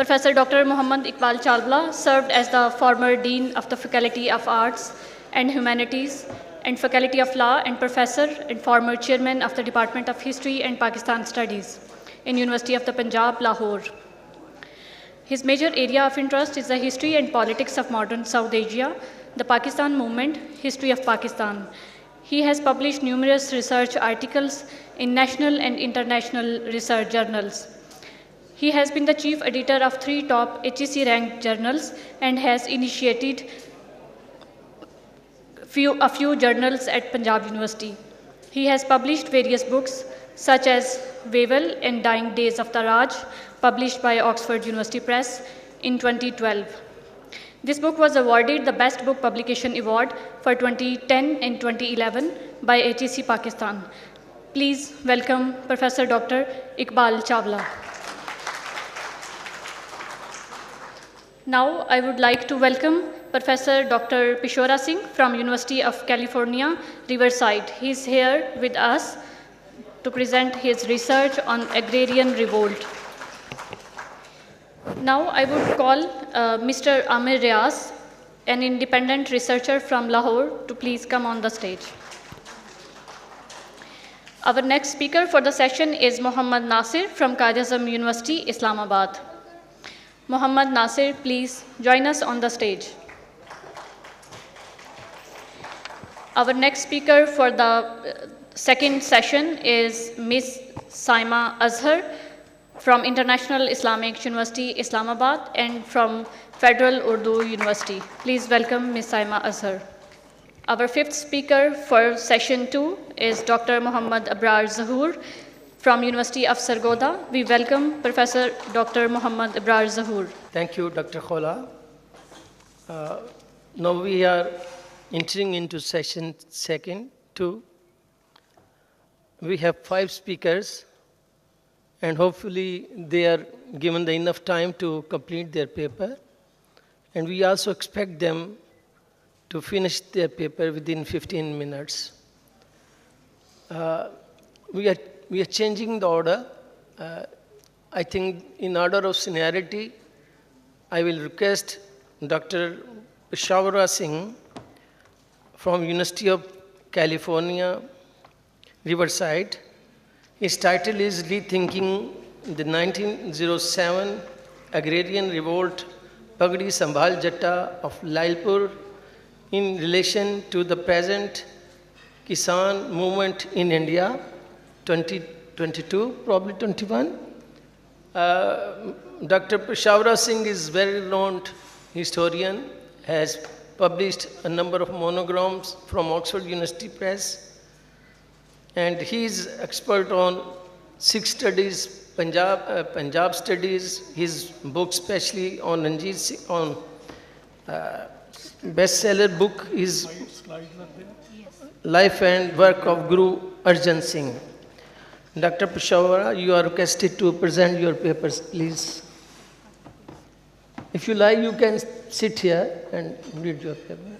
Professor Dr. Muhammad Iqbal Chalbla served as the former Dean of the Faculty of Arts and Humanities and Faculty of Law and Professor and former Chairman of the Department of History and Pakistan Studies in University of the Punjab, Lahore. His major area of interest is the history and politics of modern South Asia, the Pakistan movement, history of Pakistan. He has published numerous research articles in national and international research journals. He has been the chief editor of 3 top HEC-ranked journals and has initiated a few journals at Punjab University. He has published various books such as Wavell and Dying Days of the Raj, published by Oxford University Press in 2012. This book was awarded the Best Book Publication Award for 2010 and 2011 by HEC Pakistan. Please welcome Professor Dr. Iqbal Chawla. Now I would like to welcome Professor Dr. Pishora Singh from University of California, Riverside. He is here with us to present his research on agrarian revolt. Now I would call Mr. Amir Riaz, an independent researcher from Lahore, to please come on the stage. Our next speaker for the session is Muhammad Nasir from Qaid-e-Azam University, Islamabad. Muhammad Nasir, please join us on the stage. Our next speaker for the second session is Ms. Saima Azhar from International Islamic University, Islamabad, and from Federal Urdu University. Please welcome Ms. Saima Azhar. Our fifth speaker for session 2 is Dr. Muhammad Abrar Zahoor from University of Sargodha. We welcome Professor Dr. Muhammad Abrar Zahoor. Thank you, Dr. Khola. Now we are entering into session 2. We have 5 speakers, and hopefully they are given enough time to complete their paper. And we also expect them to finish their paper within 15 minutes. We are changing the order. I think in order of seniority, I will request Dr. Pishora Singh from University of California, Riverside. His title is Rethinking the 1907 Agrarian Revolt, Pagdi Sambhal Jatta of Lyallpur in relation to the present Kisan movement in India, 2022, probably 21. Dr. Pishora Singh is very renowned historian, has published a number of monograms from Oxford University Press, and he is expert on Sikh studies, Punjab studies. His book, especially on Ranjit Singh, on bestseller book is Life and Work of Guru Arjan Singh. Dr. Pishora, you are requested to present your papers, please. If you like, you can sit here and read your paper.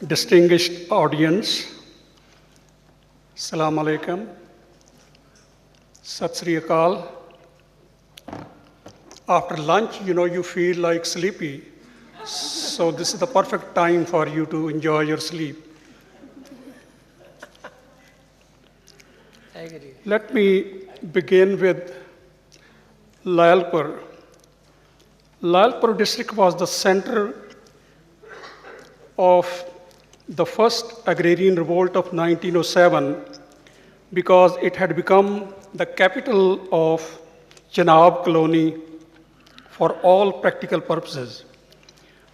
Distinguished audience, Assalamu alaikum, Sat Sri Akal. After lunch, you feel like sleepy. So this is the perfect time for you to enjoy your sleep. I agree. Let me begin with Lyallpur. Lyallpur district was the center of the first agrarian revolt of 1907 because it had become the capital of Chenab colony for all practical purposes.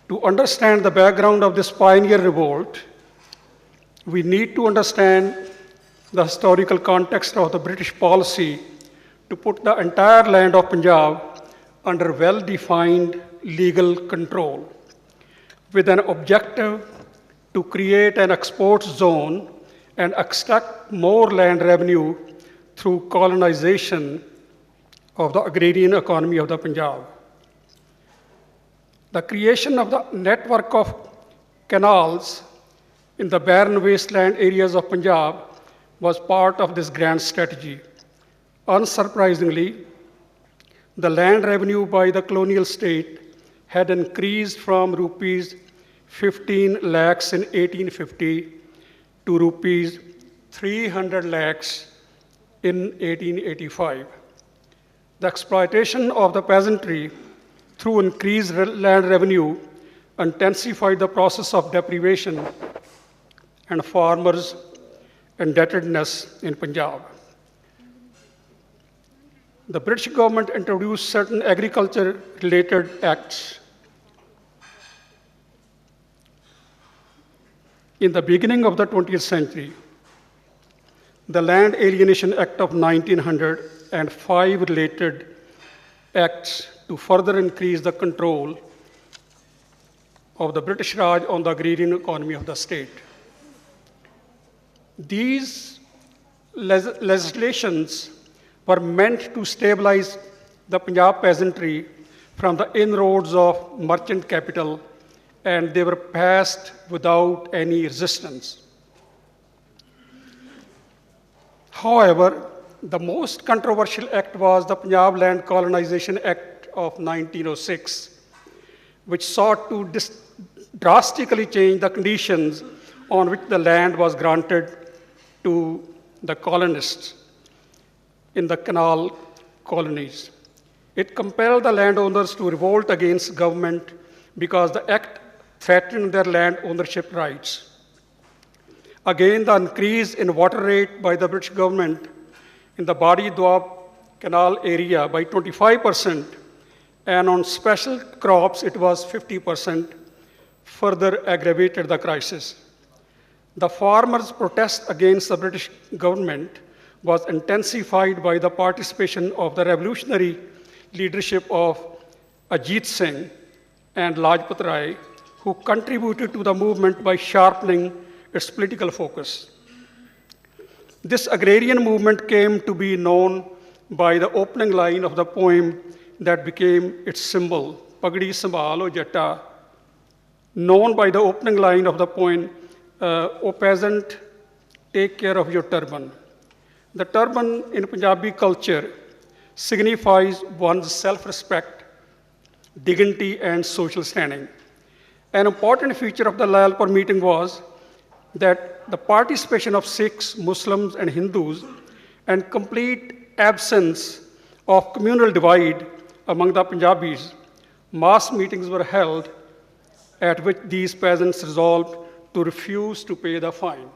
To understand the background of this pioneer revolt, we need to understand the historical context of the British policy to put the entire land of Punjab under well-defined legal control, with an objective to create an export zone and extract more land revenue through colonization of the agrarian economy of the Punjab. The creation of the network of canals in the barren wasteland areas of Punjab was part of this grand strategy. Unsurprisingly, the land revenue by the colonial state had increased from rupees 15 lakhs in 1850 to rupees 300 lakhs in 1885. The exploitation of the peasantry through increased land revenue intensified the process of deprivation and farmers' indebtedness in Punjab. The British government introduced certain agriculture-related acts. In the beginning of the 20th century, the Land Alienation Act of 1900 and 5 related acts to further increase the control of the British Raj on the agrarian economy of the state. These legislations were meant to stabilize the Punjab peasantry from the inroads of merchant capital, and they were passed without any resistance. However, the most controversial act was the Punjab Land Colonization Act of 1906, which sought to drastically change the conditions on which the land was granted to the colonists in the canal colonies. It compelled the landowners to revolt against government because the act threatened their land ownership rights. Again, the increase in water rate by the British government in the Badi Doab Canal area by 25%, and on special crops it was 50%, further aggravated the crisis. The farmers' protest against the British government was intensified by the participation of the revolutionary leadership of Ajit Singh and Lajpat Rai, who contributed to the movement by sharpening its political focus. This agrarian movement came to be known by the opening line of the poem that became its symbol, Pagdi Sambhal O Jatta, known by the opening line of the poem, O peasant, take care of your turban. The turban in Punjabi culture signifies one's self-respect, dignity, and social standing. An important feature of the Lyallpur meeting was that the participation of Sikhs, Muslims, and Hindus, and complete absence of communal divide among the Punjabis, mass meetings were held at which these peasants resolved to refuse to pay the fine.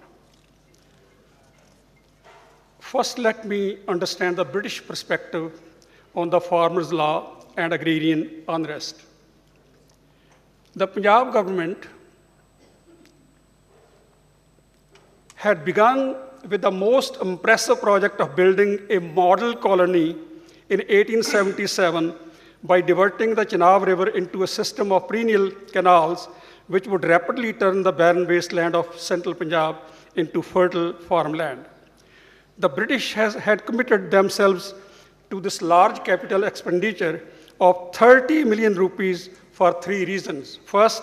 First, let me understand the British perspective on the farmers' law and agrarian unrest. The Punjab government had begun with the most impressive project of building a model colony in 1877 by diverting the Chenab River into a system of perennial canals which would rapidly turn the barren wasteland of central Punjab into fertile farmland. The British had committed themselves to this large capital expenditure of 30 million rupees for 3 reasons. First,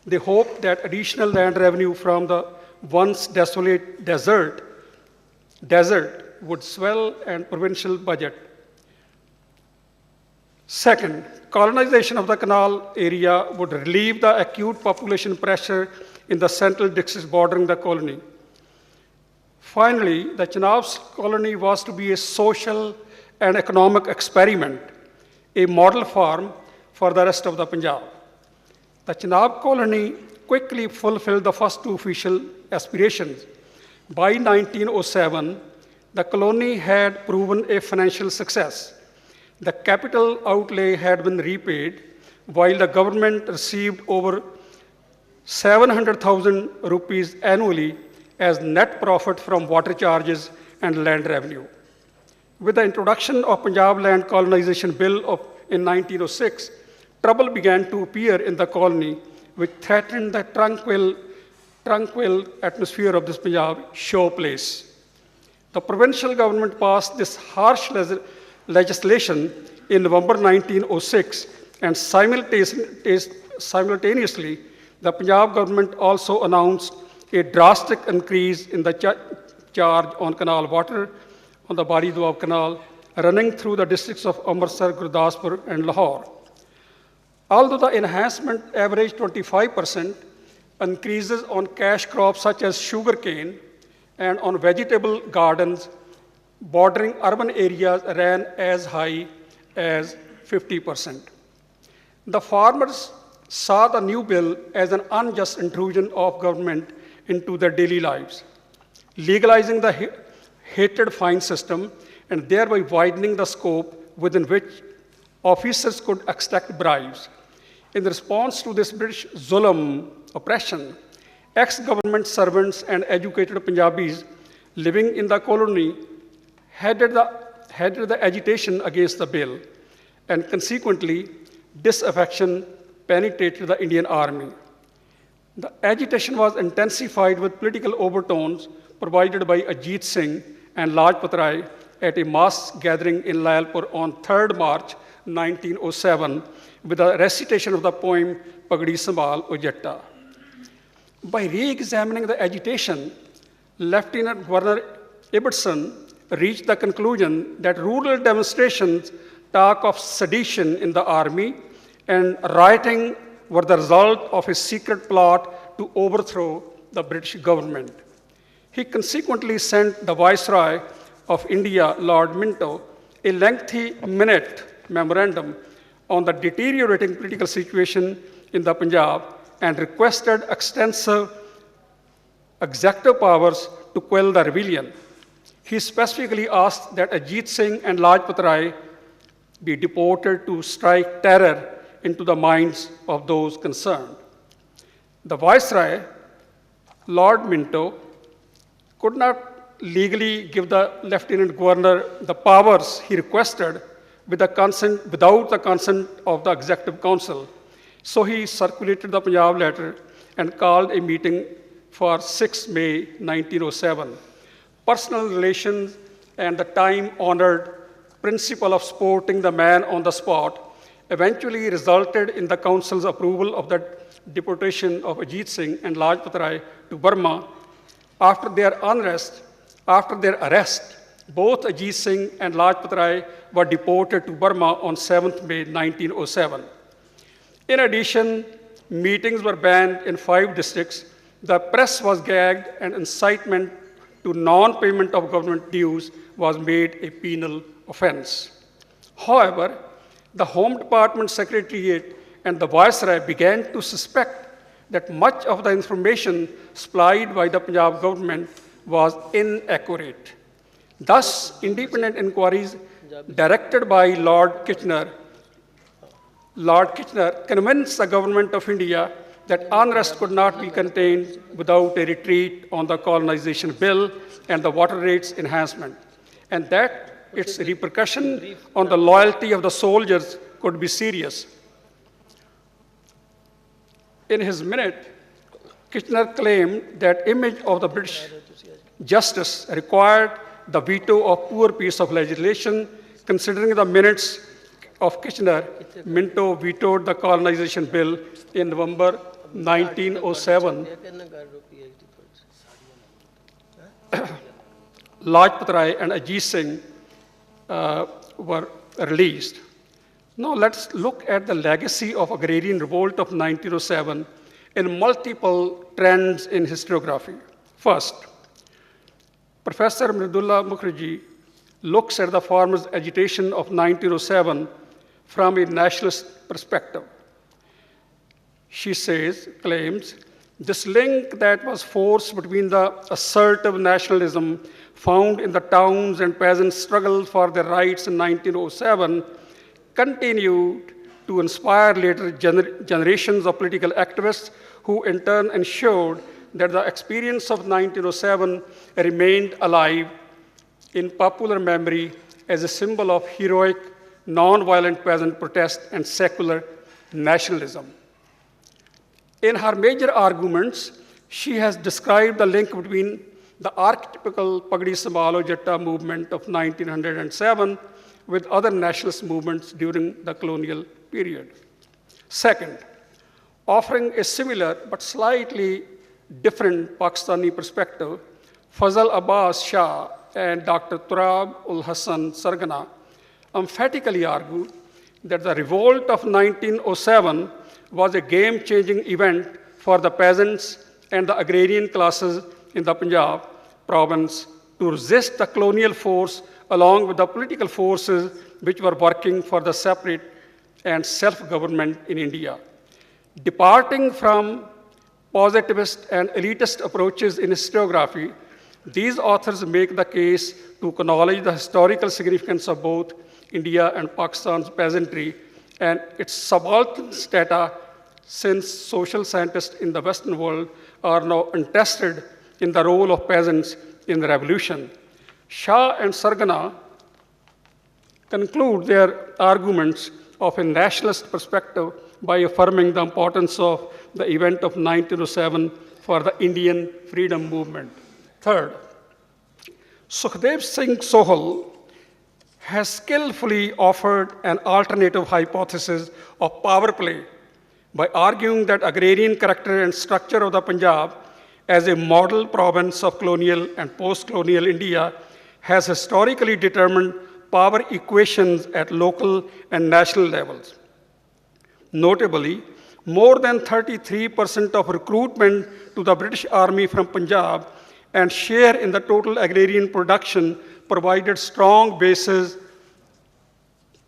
they hoped that additional land revenue from the once desolate desert would swell and provincial budget. Second, colonization of the canal area would relieve the acute population pressure in the central districts bordering the colony. Finally, the Chenab colony was to be a social and economic experiment, a model farm for the rest of the Punjab. The Chenab colony quickly fulfilled the first 2 official aspirations. By 1907, the colony had proven a financial success. The capital outlay had been repaid, while the government received over 700,000 rupees annually as net profit from water charges and land revenue. With the introduction of Punjab Land Colonization Bill in 1906, trouble began to appear in the colony, which threatened the tranquil atmosphere of this Punjab show place. The provincial government passed this harsh legislation in November 1906, and simultaneously, the Punjab government also announced a drastic increase in the charge on canal water, on the Badi Doab Canal, running through the districts of Amritsar, Gurdaspur, and Lahore. Although the enhancement averaged 25%, increases on cash crops such as sugarcane and on vegetable gardens bordering urban areas ran as high as 50%. The farmers saw the new bill as an unjust intrusion of government into their daily lives, legalizing the hated fine system and thereby widening the scope within which officers could extract bribes. In response to this British zulm oppression, ex-government servants and educated Punjabis living in the colony headed the agitation against the bill, and consequently, disaffection penetrated the Indian army. The agitation was intensified with political overtones provided by Ajit Singh and Lyallpur Rai at a mass gathering in Lyallpur on 3rd March 1907 with a recitation of the poem Pagdi Sambhal O Jatta. By re-examining the agitation, Lieutenant Governor Ibbotson reached the conclusion that rural demonstrations talk of sedition in the army and rioting were the result of a secret plot to overthrow the British government. He consequently sent the Viceroy of India, Lord Minto, a lengthy minute memorandum on the deteriorating political situation in the Punjab and requested extensive executive powers to quell the rebellion. He specifically asked that Ajit Singh and Lyallpur Rai be deported to strike terror into the minds of those concerned. The Viceroy, Lord Minto, could not legally give the Lieutenant Governor the powers he requested without the consent of the Executive Council. So he circulated the Punjab letter and called a meeting for 6 May 1907. Personal relations and the time-honored principle of supporting the man on the spot eventually resulted in the Council's approval of the deportation of Ajit Singh and Lyallpur Rai to Burma. After their arrest, both Ajit Singh and Lyallpur Rai were deported to Burma on 7th May 1907. In addition, meetings were banned in 5 districts, the press was gagged, and incitement to non-payment of government dues was made a penal offense. However, the Home Department Secretariat and the Viceroy began to suspect that much of the information supplied by the Punjab government was inaccurate. Thus, independent inquiries directed by Lord Kitchener convinced the government of India that unrest could not be contained without a retreat on the colonization bill and the water rates enhancement, and that its repercussion on the loyalty of the soldiers could be serious. In his minute, Kitchener claimed that image of the British justice required the veto of poor piece of legislation. Considering the minutes of Kitchener, Minto vetoed the colonization bill in November 1907. Lyallpur Rai and Ajit Singh were released. Now let's look at the legacy of agrarian revolt of 1907 in multiple trends in historiography. First, Professor Mridula Mukherjee looks at the farmers' agitation of 1907 from a nationalist perspective. She claims, this link that was forged between the assertive nationalism found in the towns and peasants' struggle for their rights in 1907 continued to inspire later generations of political activists who in turn ensured that the experience of 1907 remained alive in popular memory as a symbol of heroic, non-violent peasant protest and secular nationalism. In her major arguments, she has described the link between the archetypical Pagdi Sambhal O Jatta movement of 1907 with other nationalist movements during the colonial period. Second, offering a similar but slightly different Pakistani perspective, Fazl Abbas Shah and Dr. Turab ul Hassan Sargana emphatically argued that the revolt of 1907 was a game-changing event for the peasants and the agrarian classes in the Punjab province to resist the colonial force along with the political forces which were working for the separate and self-government in India. Departing from positivist and elitist approaches in historiography, these authors make the case to acknowledge the historical significance of both India and Pakistan's peasantry and its subaltern strata, since social scientists in the Western world are now interested in the role of peasants in the revolution. Shah and Sargana conclude their arguments of a nationalist perspective by affirming the importance of the event of 1907 for the Indian freedom movement. Third, Sukhdev Singh Sohal has skillfully offered an alternative hypothesis of power play by arguing that agrarian character and structure of the Punjab as a model province of colonial and post-colonial India has historically determined power equations at local and national levels. Notably, more than 33% of recruitment to the British Army from Punjab and share in the total agrarian production provided strong bases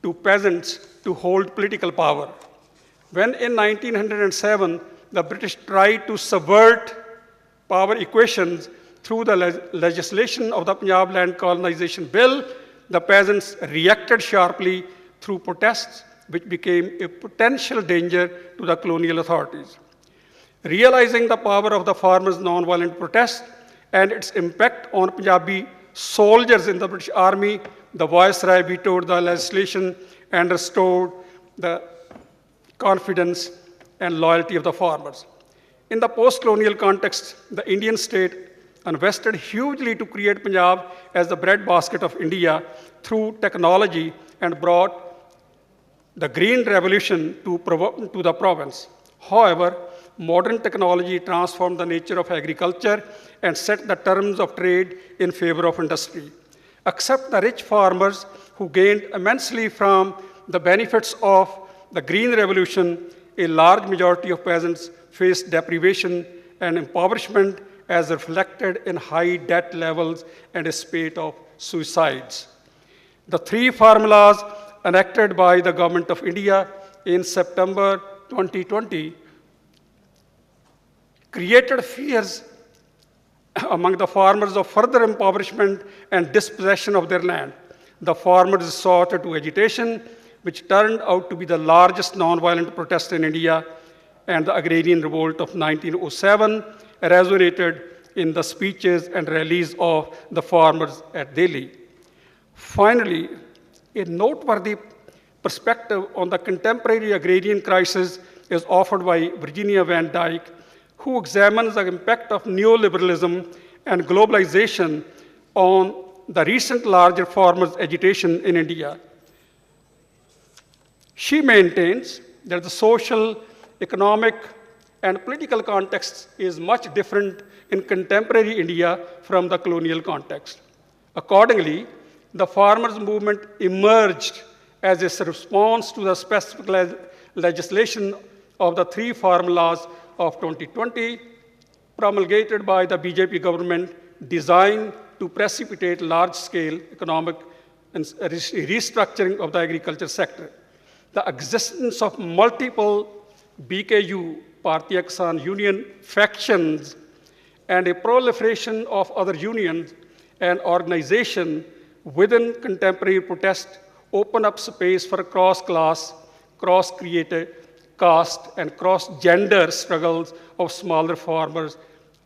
to peasants to hold political power. When in 1907, the British tried to subvert power equations through the legislation of the Punjab Land Colonization Bill, the peasants reacted sharply through protests, which became a potential danger to the colonial authorities. Realizing the power of the farmers' nonviolent protest and its impact on Punjabi soldiers in the British Army, the Viceroy vetoed the legislation and restored the confidence and loyalty of the farmers. In the post-colonial context, the Indian state invested hugely to create Punjab as the breadbasket of India through technology and brought the Green Revolution to the province. However, modern technology transformed the nature of agriculture and set the terms of trade in favor of industry. Except the rich farmers who gained immensely from the benefits of the Green Revolution, a large majority of peasants faced deprivation and impoverishment as reflected in high debt levels and a spate of suicides. The three formulas enacted by the Government of India in September 2020 created fears among the farmers of further impoverishment and dispossession of their land. The farmers resorted to agitation, which turned out to be the largest nonviolent protest in India, and the agrarian revolt of 1907 resonated in the speeches and rallies of the farmers at Delhi. Finally, a noteworthy perspective on the contemporary agrarian crisis is offered by Virginia van Dijk, who examines the impact of neoliberalism and globalization on the recent larger farmers' agitation in India. She maintains that the social, economic, and political context is much different in contemporary India from the colonial context. Accordingly, the farmers' movement emerged as a response to the specific legislation of the three farm laws of 2020, promulgated by the BJP government, designed to precipitate large-scale economic restructuring of the agriculture sector. The existence of multiple BKU, Bharatiya Kisan Union, factions, and a proliferation of other unions and organizations within contemporary protest open up space for cross-class, cross-created, caste, and cross-gender struggles of smaller farmers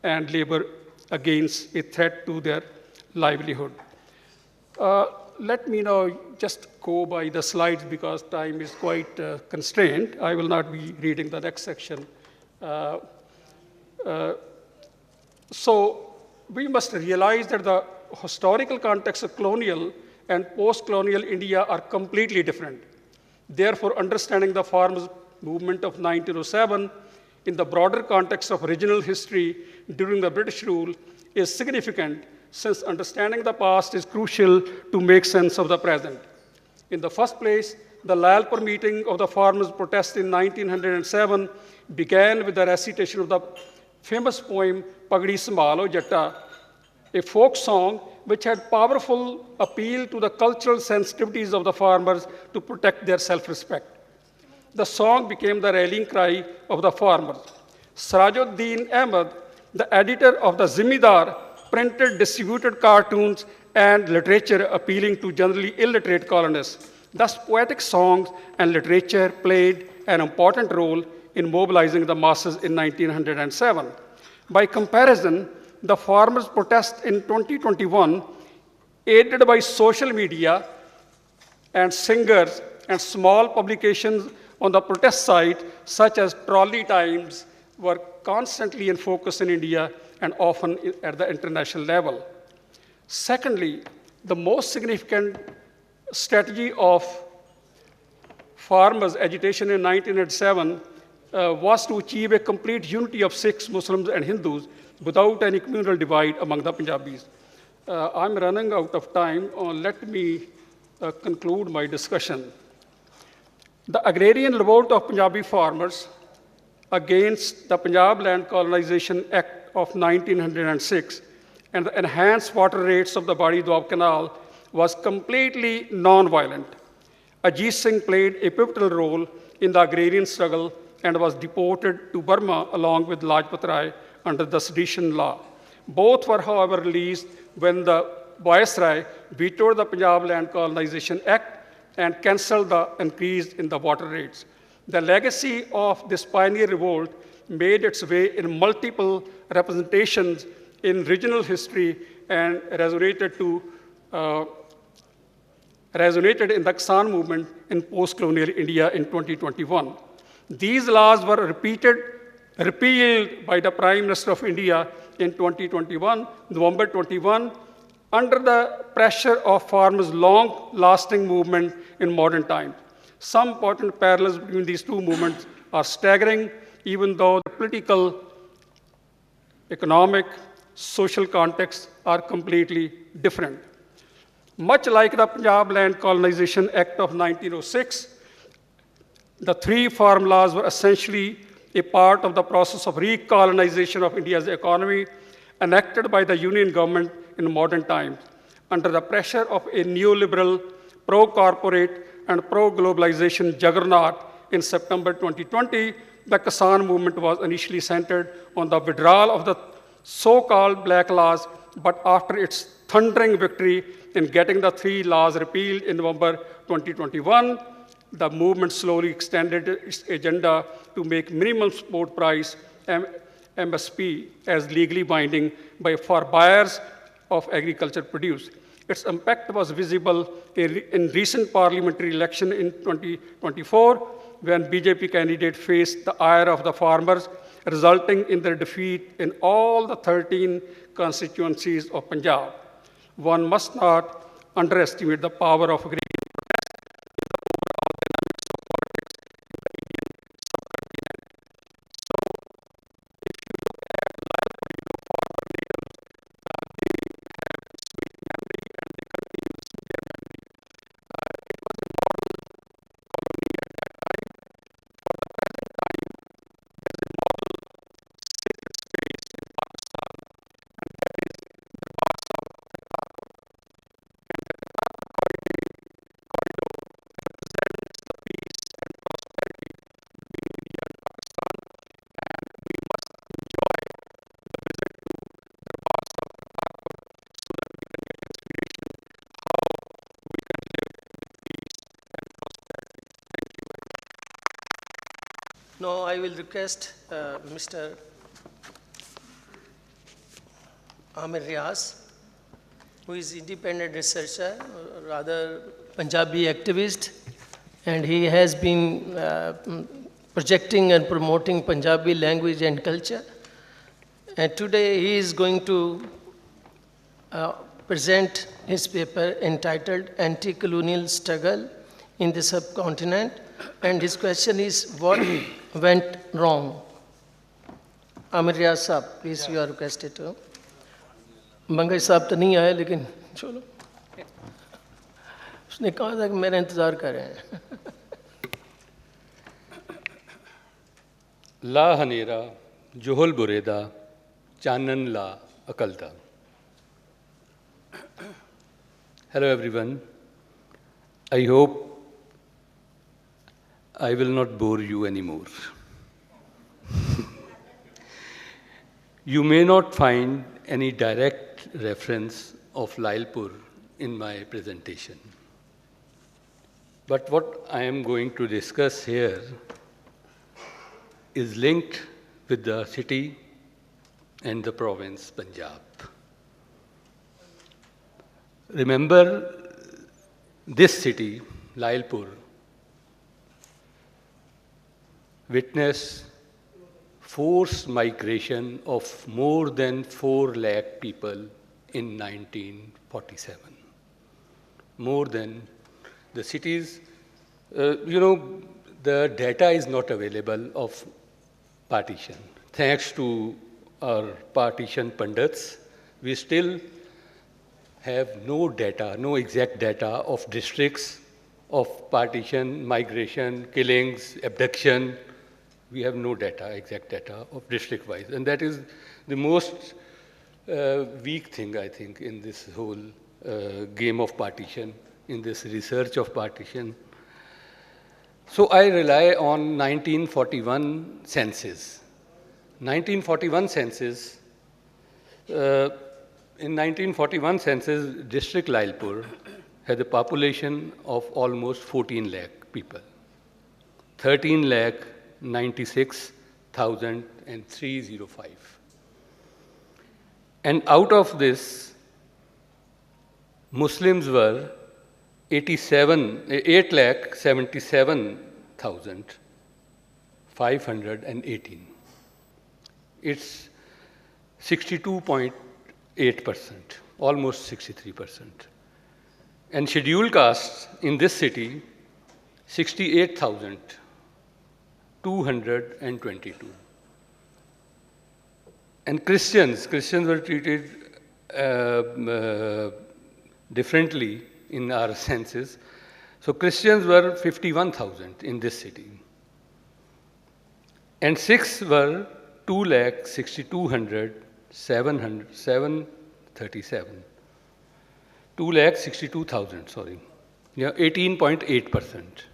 and labor against a threat to their livelihood. Let me now just go by the slides because time is quite constrained. I will not be reading the next section. So we must realize that the historical context of colonial and post-colonial India are completely different. Therefore, understanding the farmers' movement of 1907 in the broader context of regional history during the British rule is significant, since understanding the past is crucial to make sense of the present. In the first place, the Lyallpur meeting of the farmers' protest in 1907 began with the recitation of the famous poem Pagdi Sambhalo Jatta, a folk song which had powerful appeal to the cultural sensitivities of the farmers to protect their self-respect. The song became the rallying cry of the farmers. Sirajuddin Ahmed, the editor of the Zimidar, printed distributed cartoons and literature appealing to generally illiterate colonists. Thus, poetic songs and literature played an important role in mobilizing the masses in 1907. By comparison, the farmers' protest in 2021, aided by social media and singers and small publications on the protest site, such as Trolley Times, were constantly in focus in India and often at the international level. Secondly, the most significant strategy of farmers' agitation in 1907 was to achieve a complete unity of Sikhs, Muslims, and Hindus without any communal divide among the Punjabis. I'm running out of time. Let me conclude my discussion. The agrarian revolt of Punjabi farmers against the Punjab Land Colonization Act of 1906 and the enhanced water rates of the Bari Doab Canal was completely non-violent. Ajit Singh played a pivotal role in the agrarian struggle and was deported to Burma along with Lajpat Rai under the sedition law. Both were, however, released when the Viceroy vetoed the Punjab Land Colonization Act and cancelled the increase in the water rates. The legacy of this pioneer revolt made its way in multiple representations in regional history and resonated in the Kisan movement in post-colonial India in 2021. These laws were repealed by the Prime Minister of India in 2021, November 21, under the pressure of farmers' long-lasting movement in modern times. Some important parallels between these two movements are staggering, even though the political, economic, social contexts are completely different. Much like the Punjab Land Colonization Act of 1906, the three farm laws were essentially a part of the process of recolonization of India's economy enacted by the Union government in modern times. Under the pressure of a neoliberal, pro-corporate, and pro-globalization juggernaut in September 2020, the Kisan movement was initially centered on the withdrawal of the so-called black laws, but after its thundering victory in getting the three laws repealed in November 2021, the movement slowly extended its agenda to make minimum support price, MSP, as legally binding for buyers of agriculture produce. Its impact was visible in recent parliamentary election in 2024, when BJP candidate faced the ire of the farmers, resulting in their defeat in all the 13 constituencies of Punjab. One must not underestimate the power of agrarian Now I will request Mr. Amir Riaz, who is independent researcher, or rather Punjabi activist, and he has been projecting and promoting Punjabi language and culture. And today he is going to present his paper entitled Anti-Colonial Struggle in the Subcontinent, and his question is, what went wrong? Amir Riaz Saab, please, you are requested to. Bangai Saab to nahi aaya, lekin chalo. उसने कहा था कि मेरा इंतज़ार कर रहे हैं. ला हनेरा जोहल बुरेदा चानन ला अकलता. Hello everyone. I hope I will not bore you anymore. You may not find any direct reference of Lyallpur in my presentation. But what I am going to discuss here is linked with the city and the province Punjab. Remember, this city, Lyallpur, witnessed forced migration of more than 4 lakh people in 1947. More than the cities, the data is not available of partition. Thanks to our partition pundits, we still have no data, no exact data of districts, of partition, migration, killings, abduction. We have no data, exact data of district-wise. And that is the most weak thing, I think, in this whole game of partition, in this research of partition. So I rely on 1941 census. 1941 census, in 1941 census, district Lyallpur had a population of almost 14 lakh people. 13 lakh 96,305. And out of this, Muslims were 8,77,518. It's 62.8%, almost 63%. And scheduled castes in this city, 68,222. And Christians were treated differently in our census. So Christians were 51,000 in this city. And Sikhs were 2,62,737. 2,62,000, sorry. Yeah, 18.8%.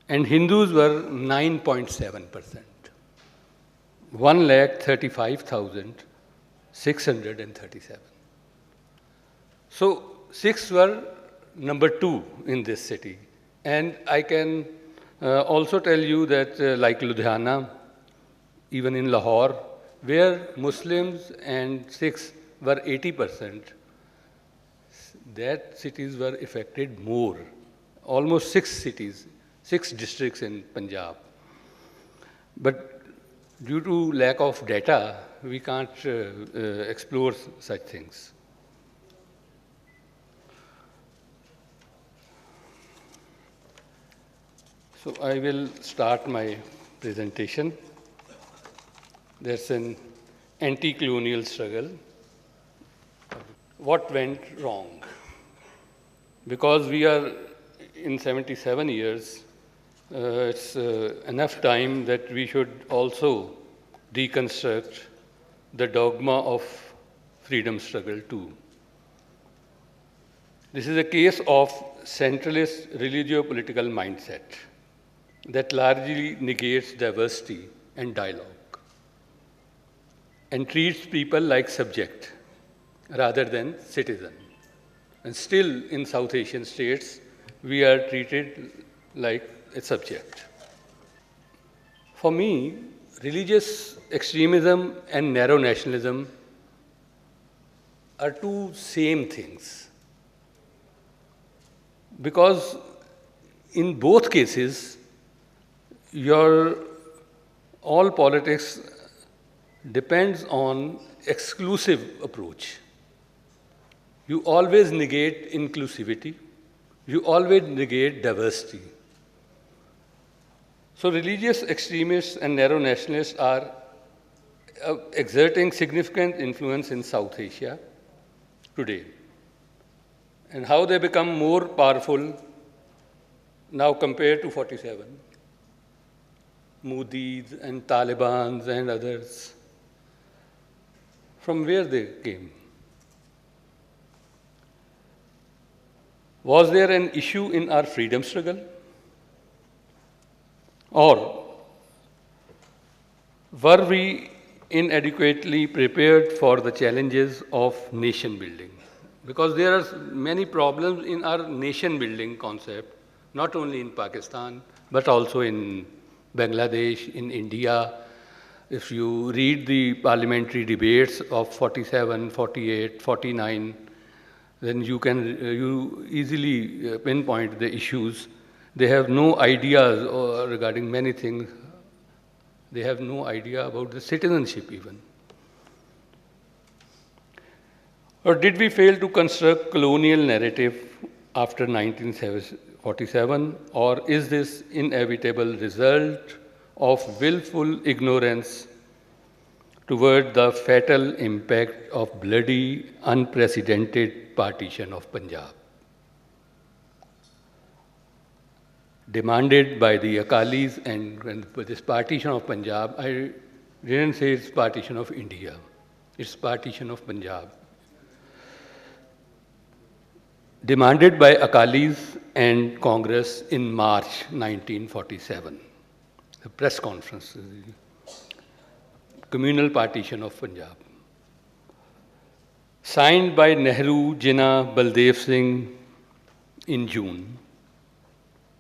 And Hindus were 9.7%. 1,35,637. So Sikhs were number 2 in this city. And I can also tell you that like Ludhiana, even in Lahore, where Muslims and Sikhs were 80%, that cities were affected more. Almost 6 cities, 6 districts in Punjab. But due to lack of data, we can't explore such things. So I will start my presentation. There's an anti-colonial struggle. What went wrong? Because we are in 77 years, it's enough time that we should also deconstruct the dogma of freedom struggle too. This is a case of centralist religio-political mindset that largely negates diversity and dialogue and treats people like subject rather than citizen. And still in South Asian states, we are treated like a subject. For me, religious extremism and narrow nationalism are two same things. Because in both cases, all politics depends on exclusive approach. You always negate inclusivity. You always negate diversity. So religious extremists and narrow nationalists are exerting significant influence in South Asia today. and how they become more powerful now compared to 47. Modis and Talibans and others, from where they came. Was there an issue in our freedom struggle? Or were we inadequately prepared for the challenges of nation building? Because there are many problems in our nation building concept, not only in Pakistan, but also in Bangladesh, in India. If you read the parliamentary debates of 47, 48, 49, then you easily pinpoint the issues. They have no ideas regarding many things. They have no idea about the citizenship even. Or did we fail to construct colonial narrative after 1947? Or is this inevitable result of willful ignorance toward the fatal impact of bloody, unprecedented partition of Punjab, demanded by the Akalis? And with this partition of Punjab, I didn't say it's partition of India, it's partition of Punjab. Demanded by Akalis and Congress in March 1947. The press conference, communal partition of Punjab. Signed by Nehru, Jinnah, Baldev Singh in June.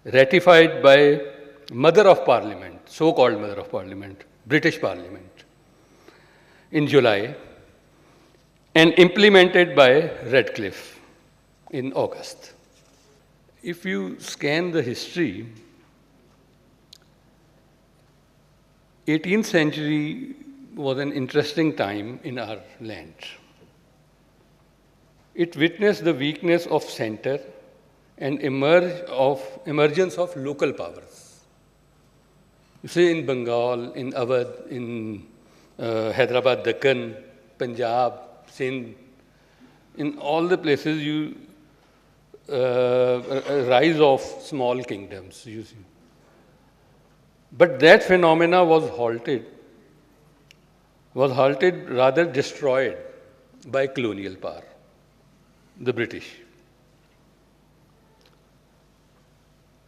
Ratified by Mother of Parliament, so-called Mother of Parliament, British Parliament, in July. And implemented by Radcliffe in August. If you scan the history, 18th century was an interesting time in our land. It witnessed the weakness of center and emergence of local powers. You see, in Bengal, in Awadh, in Hyderabad, Deccan, Punjab, Sindh, in all the places you rise of small kingdoms, you see. But that phenomena was halted, rather destroyed by colonial power, the British.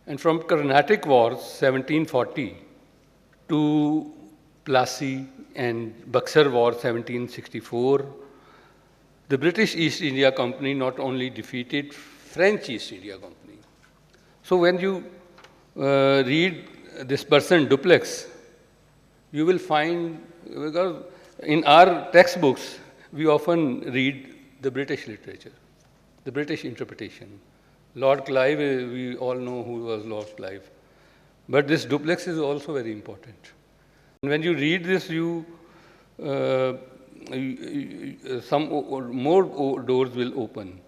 And from Carnatic Wars, 1740, to Plassey and Buxar War, 1764, the British East India Company not only defeated French East India Company. So when you read this person Duplex, you will find, because in our textbooks, we often read the British literature, the British interpretation. Lord Clive, we all know who was Lord Clive. But this Duplex is also very important. And when you read this, some more doors will open.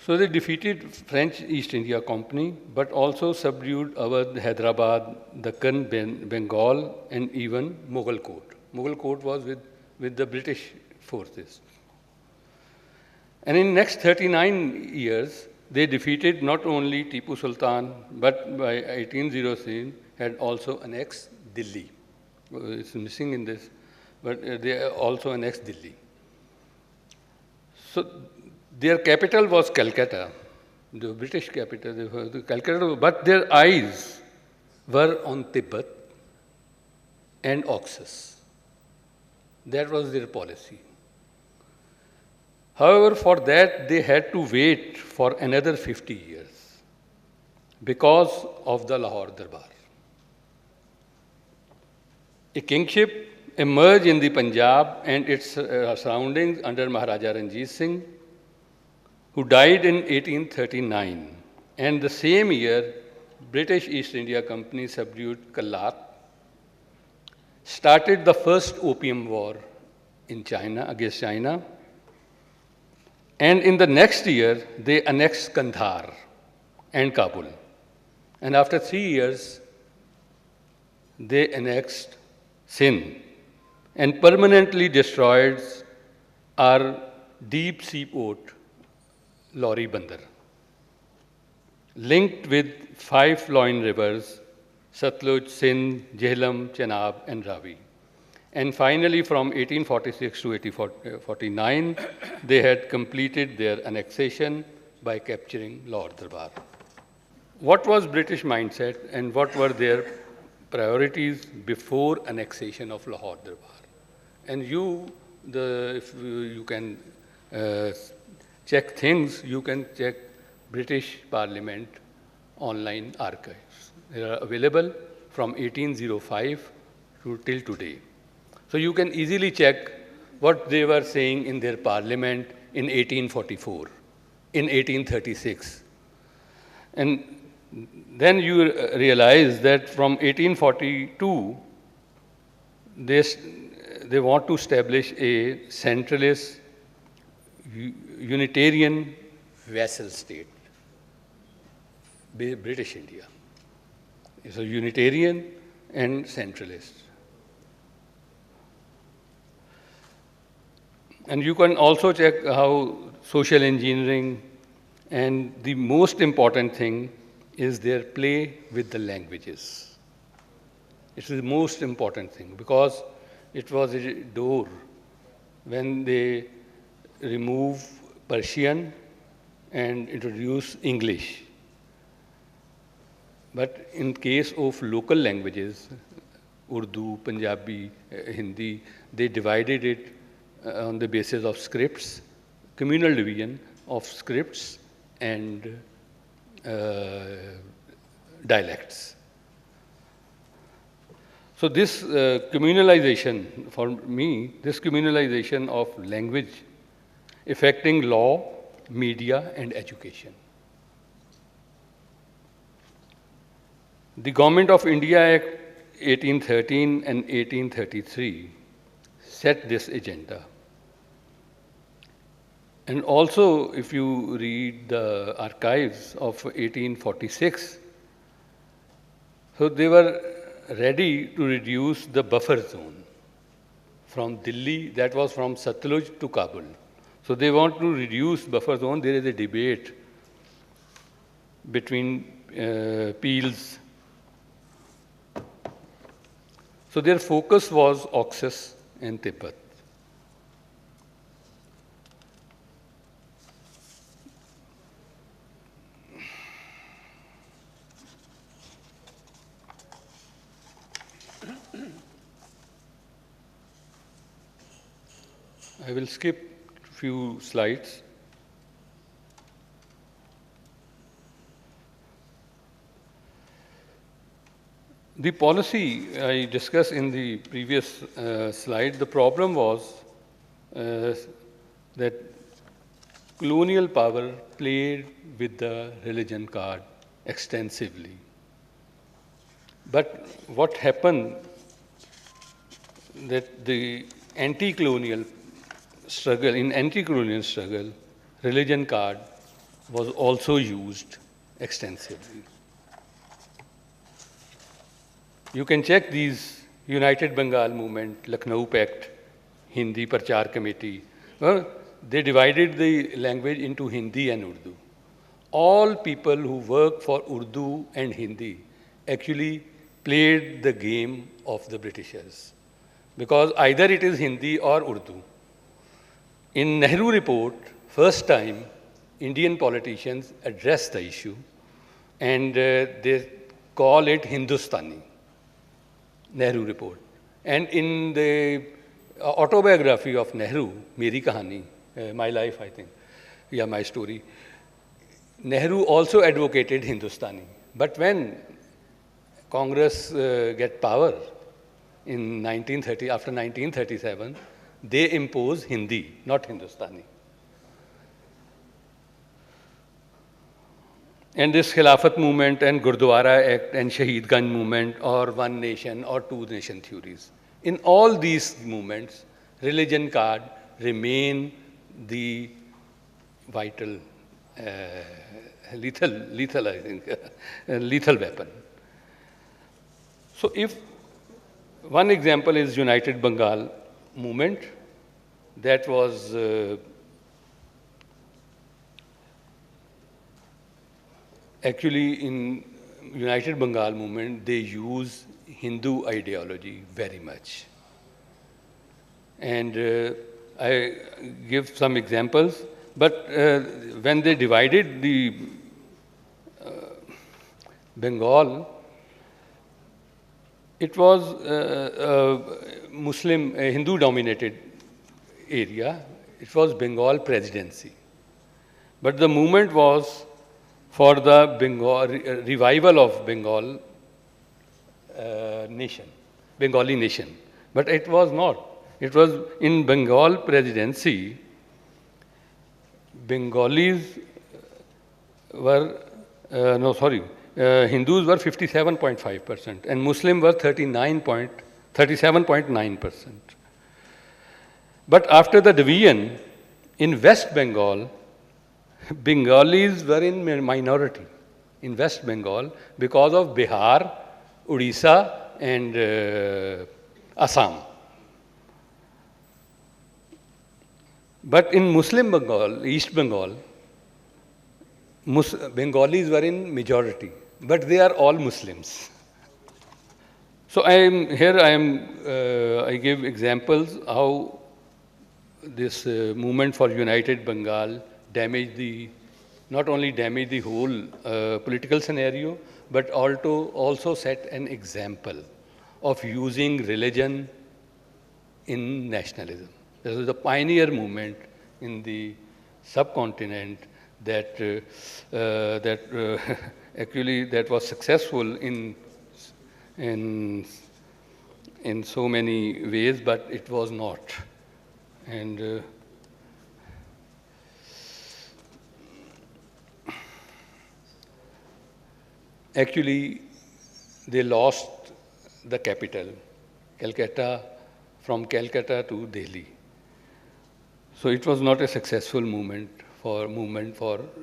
So they defeated French East India Company, but also subdued Awadh, Hyderabad, Deccan, Bengal, and even Mughal court. Mughal court was with the British forces. And in next 39 years, they defeated not only Tipu Sultan, but by 1806 had also annexed Delhi. It's missing in this, but they also annexed Delhi. So their capital was Calcutta, the British capital, the Calcutta, but their eyes were on Tibet and Oxus. That was their policy. However, for that, they had to wait for another 50 years because of the Lahore Darbar. A kingship emerged in the Punjab and its surroundings under Maharaja Ranjit Singh, who died in 1839. And the same year, British East India Company subdued Kalat, started the first Opium War in China, against China, and in the next year, they annexed Kandahar and Kabul. And after 3 years, they annexed Sindh and permanently destroyed our deep sea port, Lori Bandar, linked with 5 flowing rivers, Satluj, Sindh, Jhelum, Chenab, and Ravi. And finally, from 1846 to 1849, they had completed their annexation by capturing Lahore Darbar. What was British mindset and what were their priorities before annexation of Lahore Darbar? And if you can check things, you can check British Parliament online archives. They are available from 1805 to till today. So you can easily check what they were saying in their parliament in 1844, in 1836. And then you realize that from 1842, they want to establish a centralist Unitarian vassal state, British India. It's a Unitarian and centralist. And you can also check how social engineering, and the most important thing is their play with the languages. It's the most important thing because it was a door when they remove Persian and introduce English. But in case of local languages, Urdu, Punjabi, Hindi, they divided it on the basis of scripts, communal division of scripts and dialects. So this communalization, for me, this communalization of language affecting law, media, and education. The Government of India Act 1813 and 1833 set this agenda. And also, if you read the archives of 1846, so they were ready to reduce the buffer zone from Delhi, that was from Satluj to Kabul. So they want to reduce buffer zone. There is a debate between Peels. So their focus was Oxus and Tibet. I will skip a few slides. The policy I discussed in the previous slide, the problem was that colonial power played with the religion card extensively. But what happened that the anti-colonial struggle, in anti-colonial struggle, religion card was also used extensively. You can check these United Bengal Movement, Lucknow Pact, Hindi Prachar Committee. They divided the language into Hindi and Urdu. All people who work for Urdu and Hindi actually played the game of the Britishers, because either it is Hindi or Urdu. In Nehru report, first time, Indian politicians address the issue and they call it Hindustani, Nehru report. And in the autobiography of Nehru, Meri Kahani, my life, I think, yeah, my story, Nehru also advocated Hindustani. But when Congress get power in 1930, after 1937, they impose Hindi, not Hindustani. And this Khilafat movement and Gurdwara Act and Shaheed Ganj movement or one nation or two nation theories. In all these movements, religion card remain the vital, lethal, I think, lethal weapon. So if one example is United Bengal movement that was actually in United Bengal movement, they use Hindu ideology very much. And I give some examples, but when they divided the Bengal, it was Muslim, Hindu-dominated area. It was Bengal presidency. But the movement was for the Bengal, revival of Bengal nation, Bengali nation. But it was not. It was in Bengal presidency, Bengalis were, Hindus were 57.5% and Muslims were 37.9%. But after the division, in West Bengal, Bengalis were in minority in West Bengal because of Bihar, Odisha, and Assam. But in Muslim Bengal, East Bengal, Bengalis were in majority, but they are all Muslims. So I give examples how this movement for United Bengal not only damaged the whole political scenario, but also set an example of using religion in nationalism. This is a pioneer movement in the subcontinent that actually that was successful in so many ways, but it was not. And actually, they lost the capital, Calcutta, from Calcutta to Delhi. So it was not a successful movement for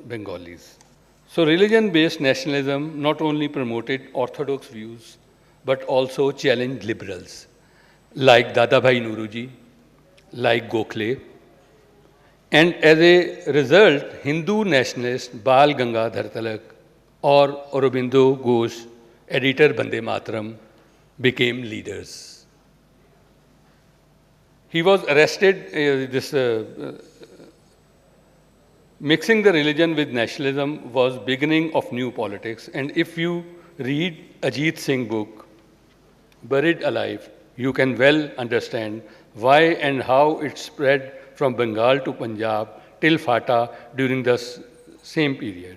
Bengalis. So religion-based nationalism not only promoted orthodox views, but also challenged liberals like Dadabhai Nauroji, like Gokhale. And as a result, Hindu nationalist Bal Gangadhar Tilak or Aurobindo Ghosh, editor Bande Mataram, became leaders. He was arrested, mixing the religion with nationalism was beginning of new politics. And if you read Ajit Singh's book, Buried Alive, you can well understand why and how it spread from Bengal to Punjab till Fata during the same period.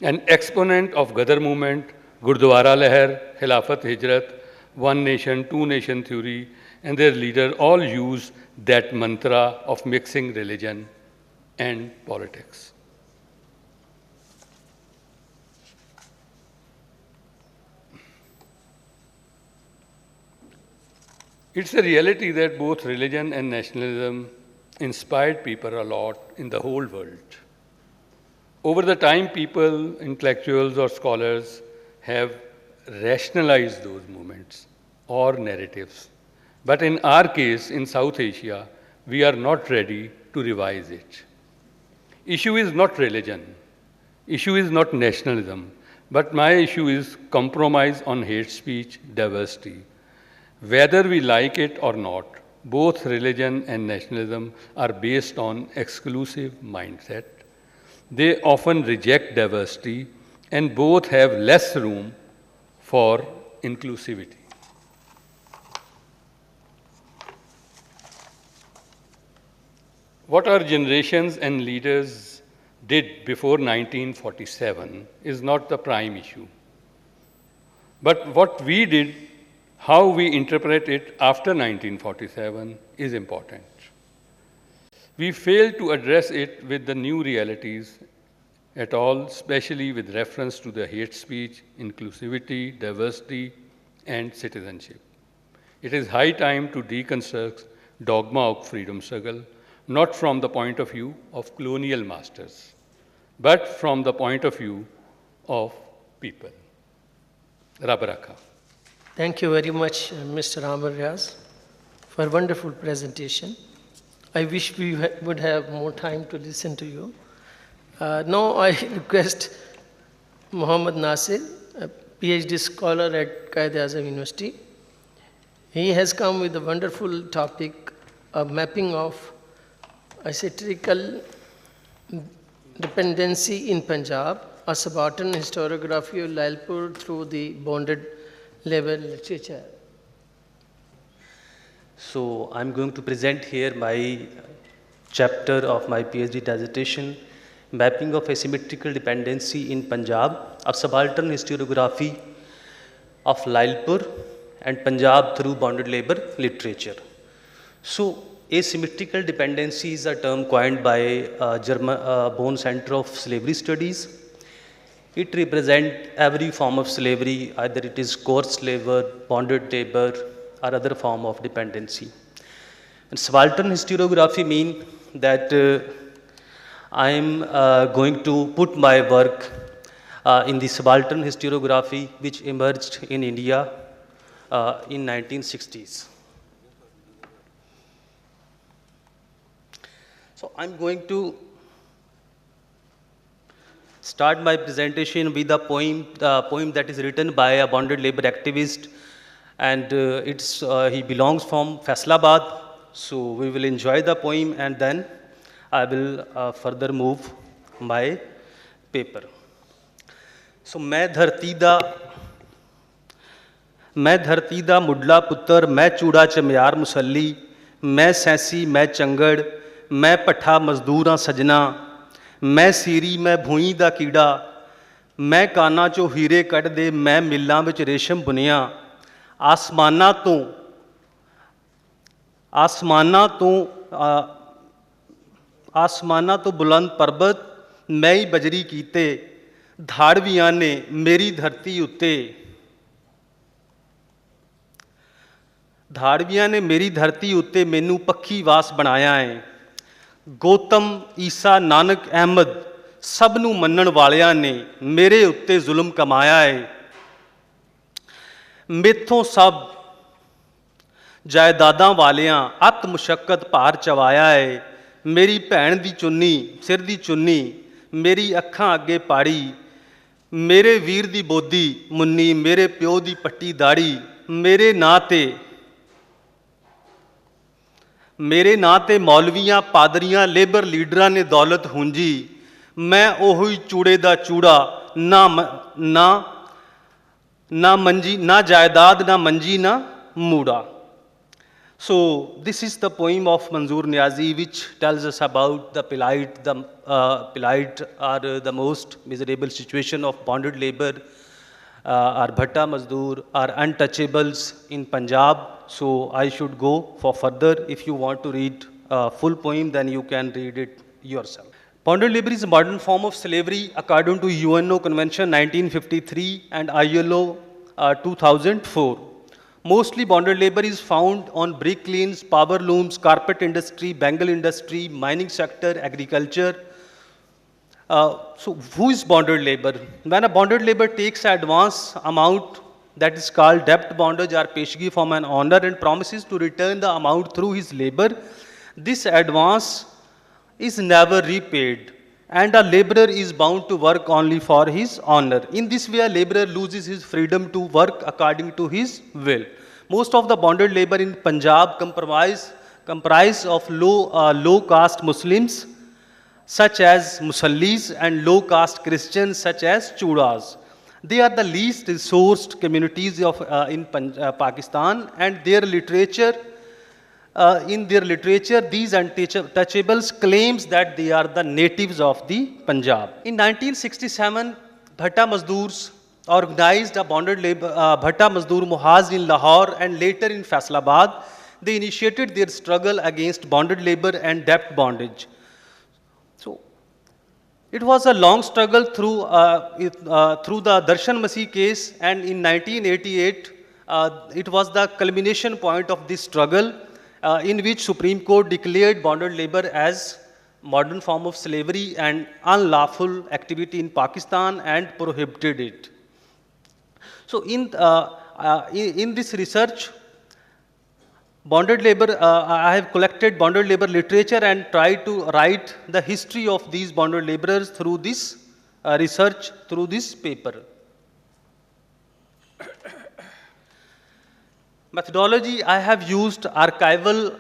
An exponent of Gadar movement, Gurdwara Leher, Khilafat Hijrat, One Nation, Two Nation theory, and their leader all use that mantra of mixing religion and politics. It's a reality that both religion and nationalism inspired people a lot in the whole world. Over the time, people, intellectuals or scholars have rationalized those movements or narratives. But in our case, in South Asia, we are not ready to revise it. Issue is not religion. Issue is not nationalism. But my issue is compromise on hate speech, diversity. Whether we like it or not, both religion and nationalism are based on exclusive mindset. They often reject diversity, and both have less room for inclusivity. What our generations and leaders did before 1947 is not the prime issue. But what we did, how we interpret it after 1947 is important. We failed to address it with the new realities at all, especially with reference to the hate speech, inclusivity, diversity, and citizenship. It is high time to deconstruct dogma of freedom struggle, not from the point of view of colonial masters, but from the point of view of people. Rab Rakha. Thank you very much, Mr. Amar Riaz, for a wonderful presentation. I wish we would have more time to listen to you. Now I request Muhammad Nasir, a PhD scholar at Quaid-e-Azam University. He has come with a wonderful topic, a mapping of asymmetrical dependency in Punjab, a subaltern historiography of Lyallpur through the bonded labor literature. So I'm going to present here my chapter of my PhD dissertation, Mapping of Asymmetrical Dependency in Punjab, a subaltern historiography of Lyallpur and Punjab through bonded labor literature. So asymmetrical dependency is a term coined by German Bonn Center of Slavery Studies. It represents every form of slavery, either it is coerced labor, bonded labor, or other form of dependency. And subaltern historiography means that I am going to put my work in the subaltern historiography which emerged in India in 1960s. So I'm going to start my presentation with a poem that is written by a bonded labor activist, and he belongs from Faisalabad. So we will enjoy the poem and then I will further move my paper. So मैं धरती दा मुडला पुत्तर, मैं चूड़ा चमियार मुसल्ली, मैं सैंसी मैं चंगड़, मैं पट्ठा मजदूर हाँ सजना, मैं सीरी मैं भूई दा कीड़ा, मैं काना चो हीरे कढ़ दे, मैं मिल्लां विच रेशम बुनिया, आसमाना तो बुलंद पर्वत मैं ही बजरी कीते, धाड़वियां ने मेरी धरती उत्ते, धाड़वियां ने मेरी धरती उत्ते मैनू पक्की वास बनाया है। गौतम ईसा नानक अहमद सब नू मनण वालियां ने मेरे उत्ते जुल्म कमाया है। मेथों सब जायदादां वालियां अत मुशक्कत भार चवाया है। मेरी भैन दी चुन्नी सिर दी चुन्नी मेरी अखां अगे पाड़ी, मेरे वीर दी बोदी मुन्नी मेरे प्यो दी पट्टी दाड़ी, मेरे नां ते मौलवियां पादरियां लेबर लीडरां ने दौलत हुंजी, मैं ओही चूड़े दा चूड़ा, ना मंजी ना जायदाद ना मंजी ना मूड़ा. So this is the poem of Manzoor Niazi which tells us about the plight are the most miserable situation of bonded labor, or bhatta mazdoor, or untouchables in Punjab. So I should go for further. If you want to read full poem, then you can read it yourself. Bonded labor is a modern form of slavery according to UNO Convention 1953 and ILO 2004. Mostly bonded labor is found on brick lanes, power looms, carpet industry, bangle industry, mining sector, agriculture. So who is bonded labor? When a bonded labor takes an advance amount that is called debt bondage or peshgi from an owner and promises to return the amount through his labor, this advance is never repaid and a laborer is bound to work only for his owner. In this way, a laborer loses his freedom to work according to his will. Most of the bonded labor in Punjab comprise of low caste Muslims such as Musallis and low caste Christians such as Chudas. They are the least resourced communities in Pakistan, and their literature, these untouchables claims that they are the natives of the Punjab. In 1967, Bhatta Mazdoors organized a bonded labor, Bhatta Mazdoor Muhaz in Lahore and later in Faisalabad. They initiated their struggle against bonded labor and debt bondage. So, it was a long struggle through the Darshan Masih case, and in 1988, it was the culmination point of this struggle in which Supreme Court declared bonded labor as modern form of slavery and unlawful activity in Pakistan and prohibited it. So in this research, Bonded labor, I have collected bonded labor literature and tried to write the history of these bonded laborers through this research, through this paper. Methodology, I have used archival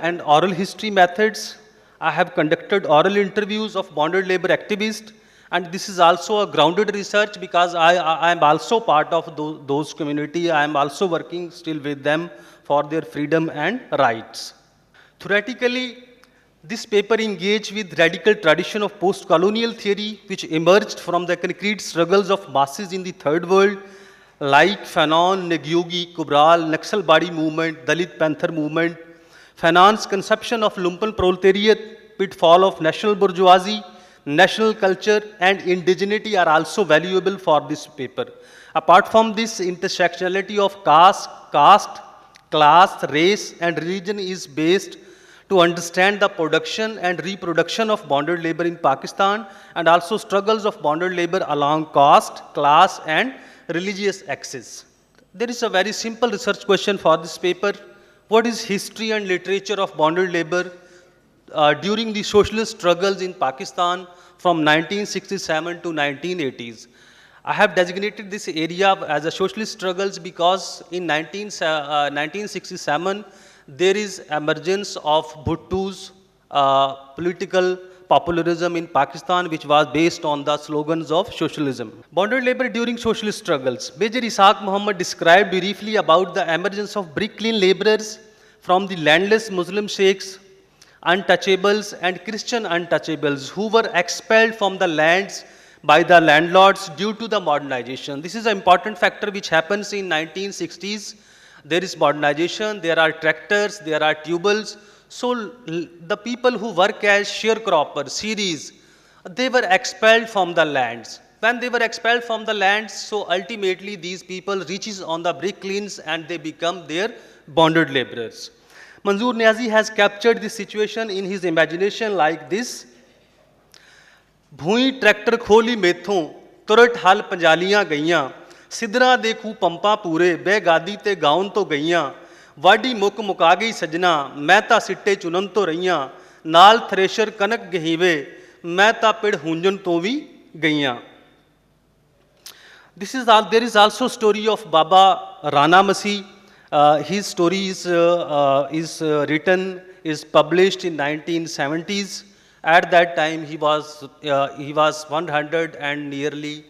and oral history methods. I have conducted oral interviews of bonded labor activists, and this is also a grounded research because I am also part of those community. I am also working still with them for their freedom and rights. Theoretically, this paper engaged with radical tradition of post-colonial theory which emerged from the concrete struggles of masses in the Third World, like Fanon, Nagyugi, Kubral, Naxalbari movement, Dalit Panther movement. Fanon's conception of lumpen proletariat, pitfall of national bourgeoisie, national culture and indigeneity are also valuable for this paper. Apart from this, intersectionality of caste, class, race and religion is based to understand the production and reproduction of bonded labor in Pakistan and also struggles of bonded labor along caste, class and religious axis. There is a very simple research question for this paper. What is history and literature of bonded labor during the socialist struggles in Pakistan from 1967 to 1980s? I have designated this area as a socialist struggles because in 1967 there is emergence of Bhutto's political popularism in Pakistan which was based on the slogans of socialism. Bonded labor during socialist struggles. Major Ishaq Muhammad described briefly about the emergence of brick-lane laborers from the landless Muslim sheikhs, untouchables and Christian untouchables who were expelled from the lands by the landlords due to the modernization. This is an important factor which happens in 1960s. There is modernization, there are tractors, there are tubals. So the people who work as sharecroppers, series, they were expelled from the lands. When they were expelled from the lands, so ultimately these people reaches on the brick lanes and they become their bonded laborers. Manzoor Niazi has captured this situation in his imagination like this. भूई tractor खोली मेथों तुरट हल पंजालियां गईयां सिदरा देखू पंपा पूरे बह गादी ते gown तो गईयां वाडी मुक मुका गई सजना मैं ता सिट्टे चुनन तो रहीयां नाल थ्रेशर कनक गहीवे मैं ता पिड़ हुंजन तो भी गईयां. There is also story of Baba Rana Masih. His story is published in 1970s. At that time, he was 100 and nearly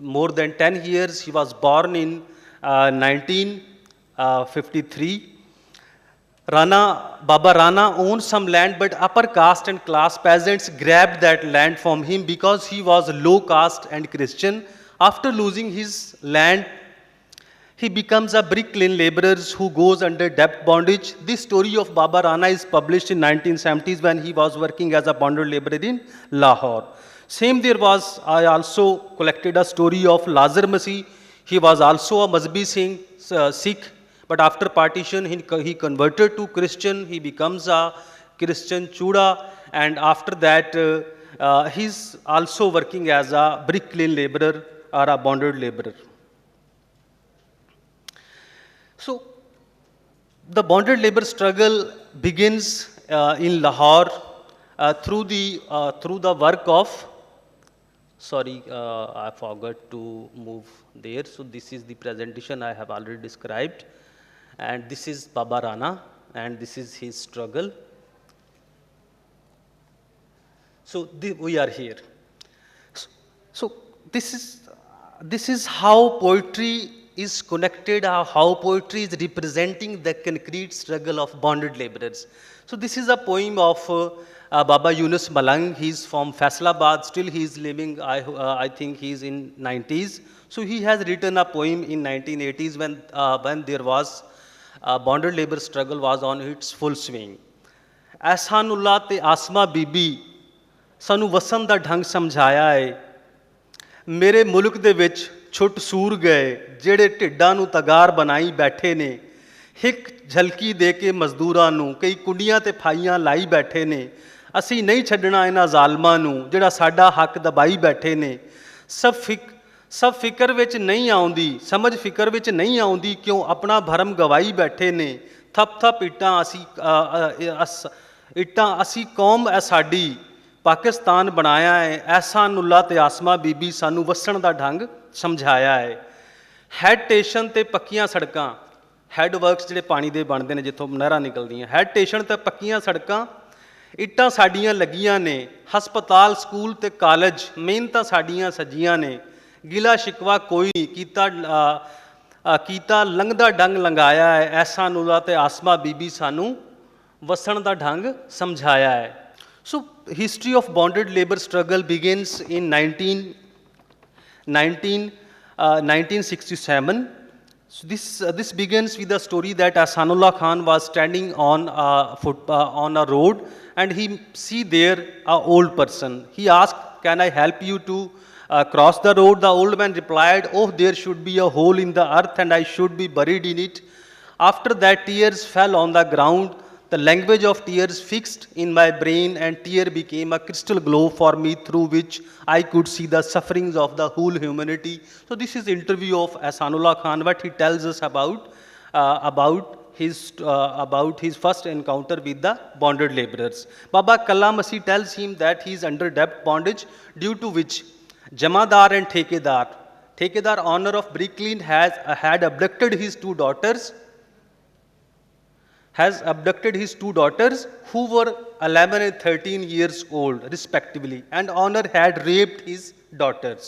more than 10 years. He was born in 1953. Baba Rana owned some land, but upper caste and class peasants grabbed that land from him because he was low caste and Christian. After losing his land, he becomes a brick lane laborer who goes under debt bondage. This story of Baba Rana is published in 1970s when he was working as a bonded laborer in Lahore. I also collected a story of Lazar Masih. He was also a Mazhabi Sikh, but after partition he converted to Christian. He becomes a Christian Chuda, and after that he's also working as a brick lane laborer or a bonded laborer. So, the bonded labor struggle begins in Lahore through the work of, I forgot to move there. So, this is the presentation I have already described, and this is Baba Rana, and this is his struggle. So, we are here. So, this is how poetry is connected, how poetry is representing the concrete struggle of bonded laborers. So this is a poem of Baba Yunus Malang. He's from Faisalabad. Still he is living, I think he is in 90s. So he has written a poem in 1980s when there was bonded labor struggle was on its full swing. Ahsanullah te Asma Bibi sanu wasan da dhang samjhaya hai. ਮੇਰੇ ਮੁਲਕ ਦੇ ਵਿੱਚ ਛੁੱਟ ਸੂਰ ਗਏ ਜਿਹੜੇ ਢਿੱਡਾਂ ਨੂੰ ਤਗਾਰ ਬਣਾਈ ਬੈਠੇ ਨੇ ਹਿੱਕ ਝਲਕੀ ਦੇ ਕੇ ਮਜ਼ਦੂਰਾਂ ਨੂੰ ਕਈ ਕੁੰਡੀਆਂ ਤੇ ਫਾਈਆਂ ਲਾਈ ਬੈਠੇ ਨੇ ਅਸੀਂ ਨਹੀਂ ਛੱਡਣਾ ਇਹਨਾਂ ਜ਼ਾਲਮਾਂ ਨੂੰ ਜਿਹੜਾ ਸਾਡਾ ਹੱਕ ਦਬਾਈ ਬੈਠੇ ਨੇ ਸਭ ਫਿਕਰ ਵਿੱਚ ਨਹੀਂ ਆਉਂਦੀ ਸਮਝ ਫਿਕਰ ਵਿੱਚ ਨਹੀਂ ਆਉਂਦੀ ਕਿਉਂ ਆਪਣਾ ਭਰਮ ਗਵਾਈ ਬੈਠੇ ਨੇ ਥਪ ਥਪ ਇੱਟਾਂ ਅਸੀਂ ਕੌਮ ਐ ਸਾਡੀ ਪਾਕਿਸਤਾਨ ਬਣਾਇਆ ਹੈ, ਐਸਾ ਨੁੱਲਾ ਤੇ ਆਸਮਾ ਬੀਬੀ ਸਾਨੂੰ ਵਸਣ ਦਾ ਢੰਗ ਸਮਝਾਇਆ ਹੈ। ਹੈਡ ਸਟੇਸ਼ਨ ਤੇ ਪੱਕੀਆਂ ਸੜਕਾਂ, ਹੈਡ ਵਰਕਸ ਜਿਹੜੇ ਪਾਣੀ ਦੇ ਬਣਦੇ ਨੇ ਜਿੱਥੋਂ ਨਹਿਰਾਂ ਨਿਕਲਦੀਆਂ, ਹੈਡ ਸਟੇਸ਼ਨ ਤੇ ਪੱਕੀਆਂ ਸੜਕਾਂ, ਇੱਟਾਂ ਸਾਡੀਆਂ ਲੱਗੀਆਂ ਨੇ, ਹਸਪਤਾਲ ਸਕੂਲ ਤੇ ਕਾਲਜ ਮਿਹਨਤਾਂ ਸਾਡੀਆਂ ਸੱਜੀਆਂ ਨੇ, ਗਿਲਾ ਸ਼ਿਕਵਾ ਕੋਈ ਨਹੀਂ ਕੀਤਾ ਲੰਘਦਾ ਡੰਗ ਲੰਘਾਇਆ ਹੈ, ਐਸਾ ਨੂਲਾ ਤੇ ਆਸਮਾ ਬੀਬੀ ਸਾਨੂੰ ਵਸਣ ਦਾ ਢੰਗ ਸਮਝਾਇਆ ਹੈ। So history of bonded labor struggle begins in 1967. So this begins with the story that Ahsanullah Khan was standing on a road and he see there a old person. He asked, "Can I help you to cross the road?" The old man replied, "Oh, there should be a hole in the earth and I should be buried in it." After that, tears fell on the ground. The language of tears fixed in my brain and tear became a crystal glow for me through which I could see the sufferings of the whole humanity. So this is interview of Ahsanullah Khan, what he tells us about his first encounter with the bonded laborers. Baba Kalla Masih tells him that he is under debt bondage, due to which Jamadar and Thekedar owner of Bricklane had abducted his two daughters who were 11 and 13 years old respectively, and owner had raped his daughters.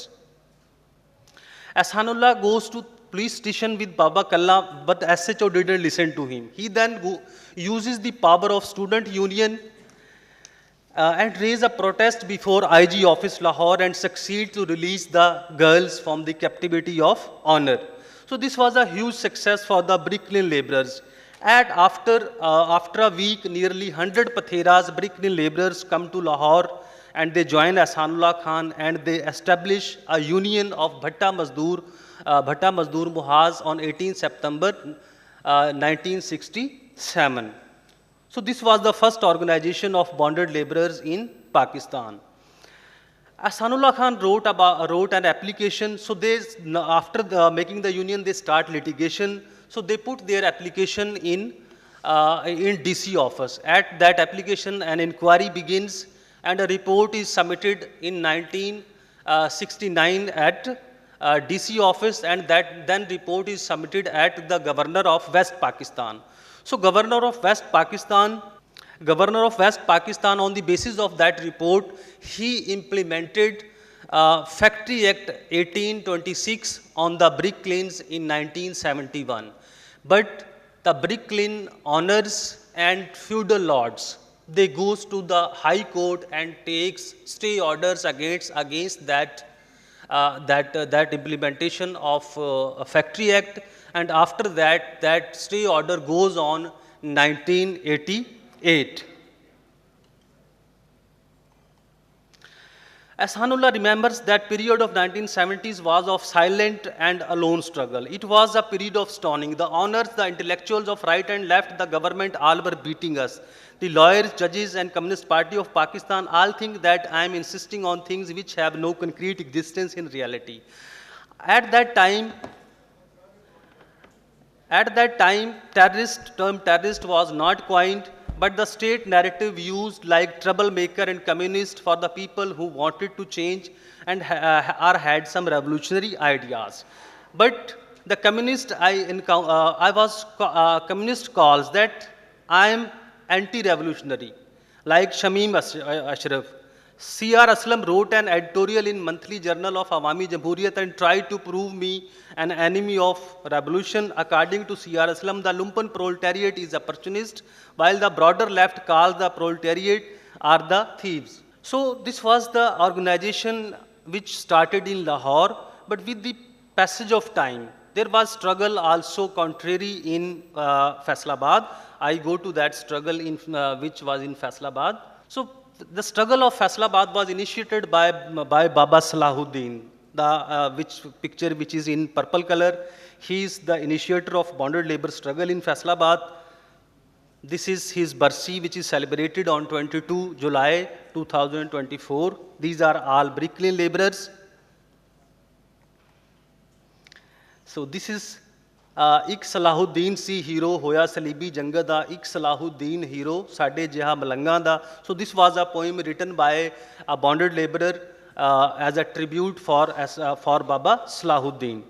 Ahsanullah goes to police station with Baba Kalla, but SHO didn't listen to him. He then uses the power of student union and raise a protest before IG office Lahore and succeed to release the girls from the captivity of honor. So this was a huge success for the Bricklane laborers. And after a week, nearly 100 Patheras Bricklane laborers come to Lahore and they join Ahsanullah Khan and they establish a union of Bhatta Mazdoor Muhaz on 18 September 1967. So this was the first organization of bonded laborers in Pakistan. Ahsanullah Khan wrote an application. So after making the union, they start litigation. So they put their application in DC office. At that application, an inquiry begins and a report is submitted in 1969 at DC office, and that then report is submitted at the Governor of West Pakistan. So Governor of West Pakistan, on the basis of that report, he implemented Factory Act 1826 on the Bricklanes in 1971. But the Bricklane owners and feudal lords, they goes to the High Court and takes stay orders against that implementation of Factory Act, and after that stay order goes on 1988. Ahsanullah remembers that period of 1970s was of silent and alone struggle. It was a period of stoning. The owners, the intellectuals of right and left, the government, all were beating us. The lawyers, judges and Communist Party of Pakistan all think that I am insisting on things which have no concrete existence in reality. At that time, term terrorist was not coined, but the state narrative used like troublemaker and communist for the people who wanted to change and had some revolutionary ideas. But the communist communist calls that I am anti-revolutionary, like Shamim Ashraf. C.R. Aslam wrote an editorial in Monthly Journal of Awami Jamhuriyat and tried to prove me an enemy of revolution. According to C.R. Aslam, the lumpen proletariat is opportunist, while the broader left calls the proletariat are the thieves. So this was the organization which started in Lahore, but with the passage of time, there was struggle also contrary in Faisalabad. I go to that struggle which was in Faisalabad. So the struggle of Faisalabad was initiated by Baba Salahuddin, which is in purple color. He is the initiator of bonded labor struggle in Faisalabad. This is his Barsi, which is celebrated on 22 July 2024. These are all Bricklane laborers. So this is ਇੱਕ Salahuddin ਸੀ hero ਹੋਇਆ ਸਲੀਬੀ ਜੰਗ ਦਾ, ਇੱਕ Salahuddin hero ਸਾਡੇ ਜਿਹਾ ਮਲੰਗਾਂ ਦਾ. So this was a poem written by a bonded labourer as a tribute for Baba Salahuddin.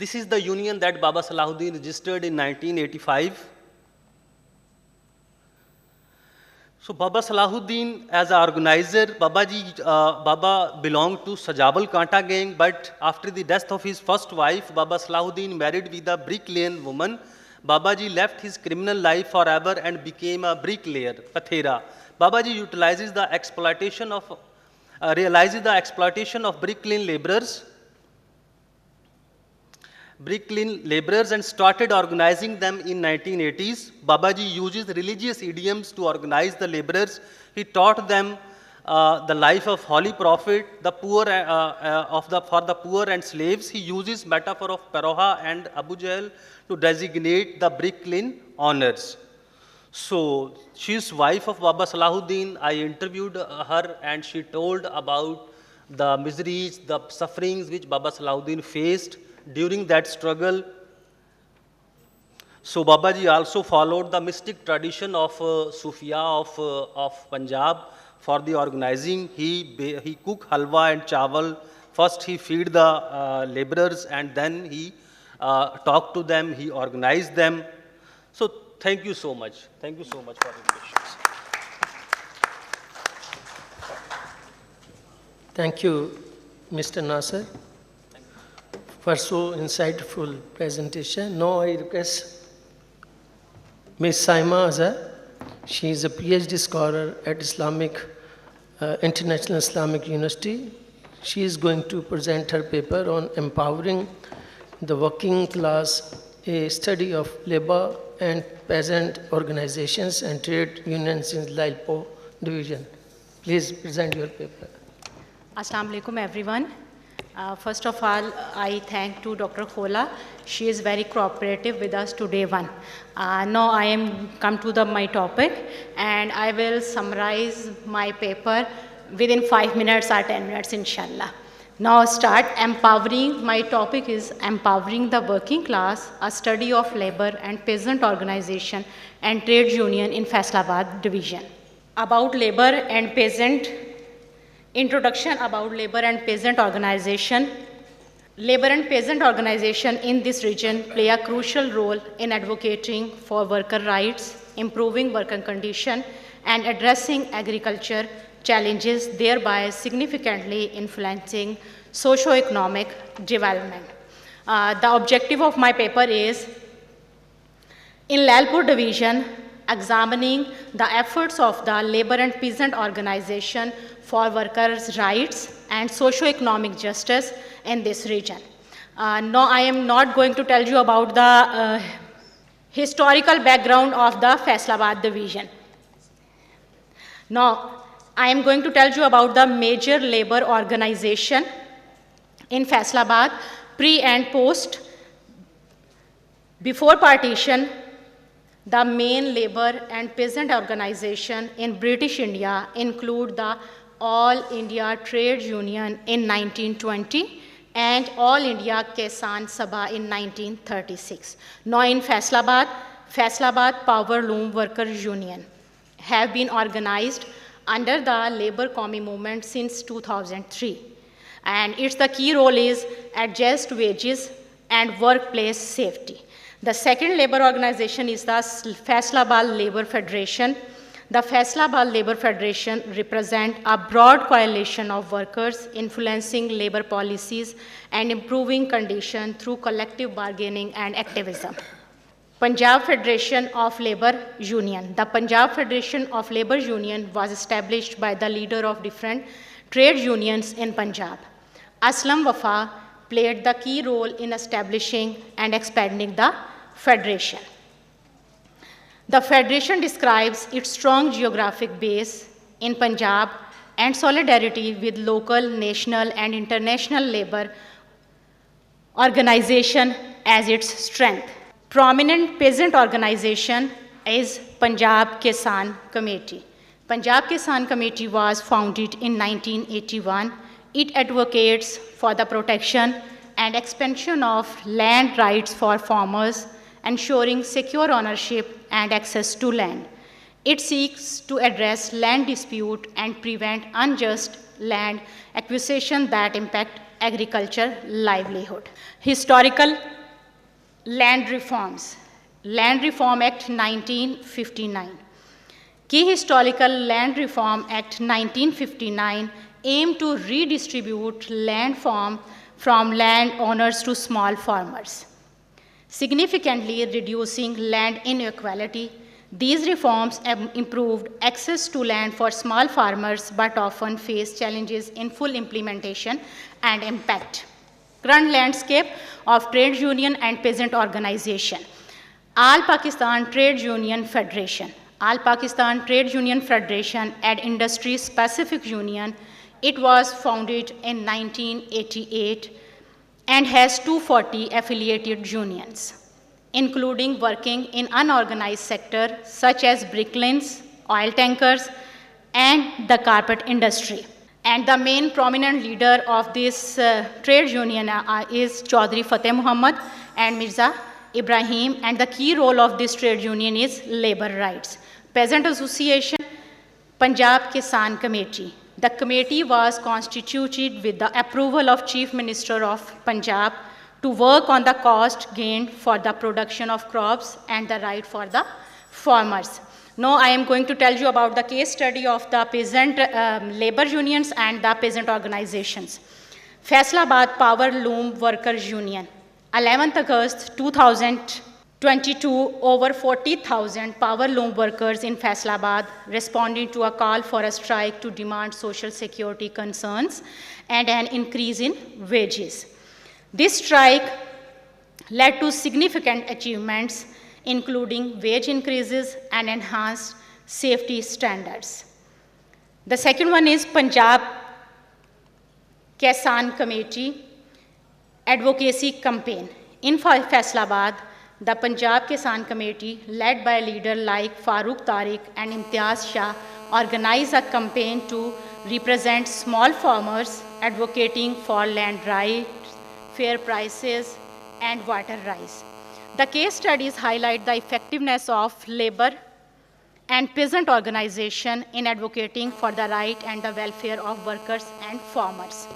This is the union that Baba Salahuddin registered in 1985. So Baba Salahuddin as an organizer, Baba belonged to Sajawal Kanta gang, but after the death of his first wife, Baba Salahuddin married with a bricklayer woman. Babaji left his criminal life forever and became a bricklayer, Pathera. Babaji realizes the exploitation of bricklaying laborers and started organizing them in 1980s. Babaji uses religious idioms to organize the laborers. He taught them the life of Holy Prophet, for the poor and slaves. He uses metaphor of Paroha and Abu Jahl to designate the bricklaying owners. So she is wife of Baba Salahuddin. I interviewed her and she told about the miseries, the sufferings which Baba Salahuddin faced during that struggle. So Babaji also followed the mystic tradition of Sufia of Punjab for the organizing. He cooked halwa and chawal. First he feed the laborers and then he talked to them, he organized them. So thank you so much. Thank you so much for your questions. Thank you, Mr. Nasser, for so insightful presentation. Now I request Ms. Saima Azhar. She is a PhD scholar at International Islamic University. She is going to present her paper on empowering the working class, a study of labor and peasant organizations and trade unions in Lyallpur division. Please present your paper. Assalamu alaikum everyone. First of all, I thank to Dr. Khola. She is very cooperative with us today one. Now I am come to my topic and I will summarize my paper within 5 minutes or 10 minutes inshallah. Now start empowering. My topic is empowering the working class, a study of labor and peasant organization and trade union in Faisalabad division. About labor and peasant, introduction about labor and peasant organization. Labor and peasant organization in this region play a crucial role in advocating for worker rights, improving working condition and addressing agriculture challenges, thereby significantly influencing socio-economic development. The objective of my paper is, in Lyallpur division, examining the efforts of the labor and peasant organization for workers' rights and socio-economic justice in this region. No, I am not going to tell you about the historical background of the Faisalabad division. Now, I am going to tell you about the major labor organization in Faisalabad, pre and post. Before partition, the main labor and peasant organization in British India include the All India Trade Union in 1920 and All India Kisan Sabha in 1936. Now in Faisalabad Power Loom Workers Union have been organized under the Labour Qawmi movement since 2003. And its the key role is adjust wages and workplace safety. The second labor organization is the Faisalabad Labour Federation. The Faisalabad Labour Federation represents a broad coalition of workers influencing labour policies and improving conditions through collective bargaining and activism. Punjab Federation of Labour Union. The Punjab Federation of Labour Union was established by the leader of different trade unions in Punjab. Aslam Wafa played the key role in establishing and expanding the federation. The federation describes its strong geographic base in Punjab and solidarity with local, national and international labour organization as its strength. Prominent peasant organization is Punjab Kisan Committee. Punjab Kisan Committee was founded in 1981. It advocates for the protection, and expansion of land rights for farmers, ensuring secure ownership and access to land. It seeks to address land dispute and prevent unjust land acquisition that impact agriculture livelihood. Historical land reforms. Land Reform Act 1959. Key Historical Land Reform Act 1959 aimed to redistribute land from landowners to small farmers, significantly reducing land inequality. These reforms have improved access to land for small farmers but often face challenges in full implementation and impact. Current landscape of trade union and peasant organization. All Pakistan Trade Union Federation. All Pakistan Trade Union Federation, an industry-specific union. It was founded in 1988 and has 240 affiliated unions, including working in unorganized sector such as bricklines, oil tankers, and the carpet industry. And the main prominent leader of this trade union is Chaudhry Fateh Muhammad and Mirza Ibrahim, and the key role of this trade union is labor rights. Peasant Association, Punjab Kisan Committee. The committee was constituted with the approval of Chief Minister of Punjab to work on the cost gained for the production of crops and the right for the farmers. Now I am going to tell you about the case study of the peasant labor unions and the peasant organizations. Faisalabad Power Loom Workers Union. 11th August 2022, over 40,000 power loom workers in Faisalabad responded to a call for a strike to demand social security concerns and an increase in wages. This strike led to significant achievements, including wage increases and enhanced safety standards. The second one is Punjab Kisan Committee Advocacy Campaign. In Faisalabad, the Punjab Kisan Committee, led by a leader like Farooq Tariq and Imtiaz Shah, organized a campaign to represent small farmers, advocating for land rights, fair prices, and water rights. The case studies highlight the effectiveness of labor and peasant organization in advocating for the right and the welfare of workers and farmers.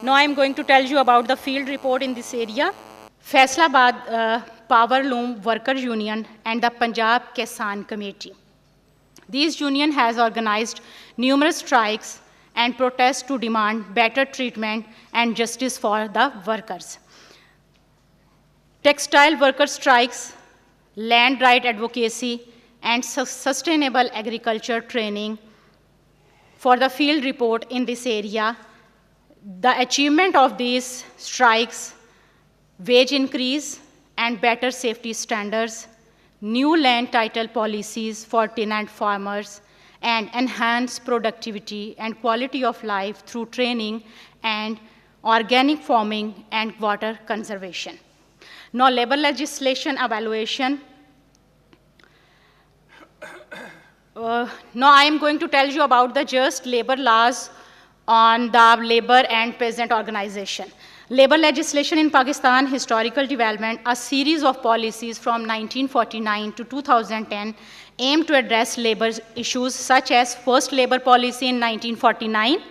Now I am going to tell you about the field report in this area. Faisalabad Power Loom Workers Union and the Punjab Kisan Committee. These union has organized numerous strikes and protests to demand better treatment and justice for the workers. Textile worker strikes, land right advocacy, and sustainable agriculture training. For the field report in this area, the achievement of these strikes, wage increase and better safety standards, new land title policies for tenant farmers, and enhanced productivity and quality of life through training and organic farming and water conservation. Now, labor legislation evaluation. Now I am going to tell you about the just labor laws on the labor and peasant organization. Labor legislation in Pakistan, historical development, a series of policies from 1949 to 2010 aimed to address labor issues such as first labor policy in 1949,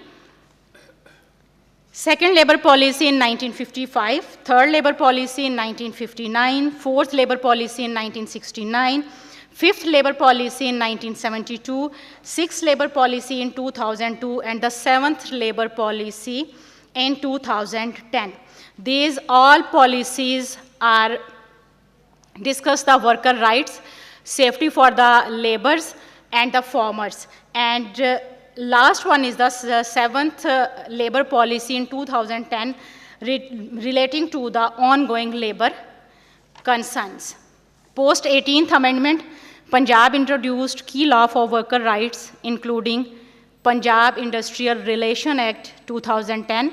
second labor policy in 1955, third labor policy in 1959, fourth labor policy in 1969, fifth labor policy in 1972, sixth labor policy in 2002, and the seventh labor policy in 2010. These all policies are discuss the worker rights, safety for the laborers and the farmers. And last one is the seventh labor policy in 2010 relating to the ongoing labor concerns. Post 18th Amendment, Punjab introduced key law for worker rights, including Punjab Industrial Relation Act 2010,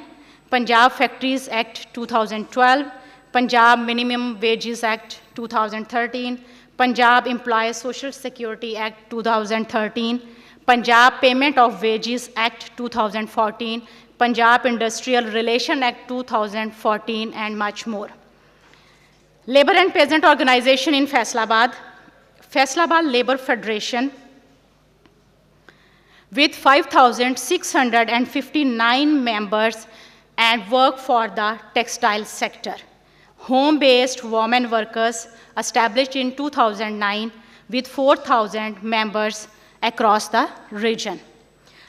Punjab Factories Act 2012, Punjab Minimum Wages Act 2013, Punjab Employees Social Security Act 2013, Punjab Payment of Wages Act 2014, Punjab Industrial Relation Act 2014, and much more. Labor and Peasant Organization in Faisalabad, Faisalabad Labor Federation, with 5,659 members and work for the textile sector. Home-based women workers, established in 2009 with 4,000 members across the region.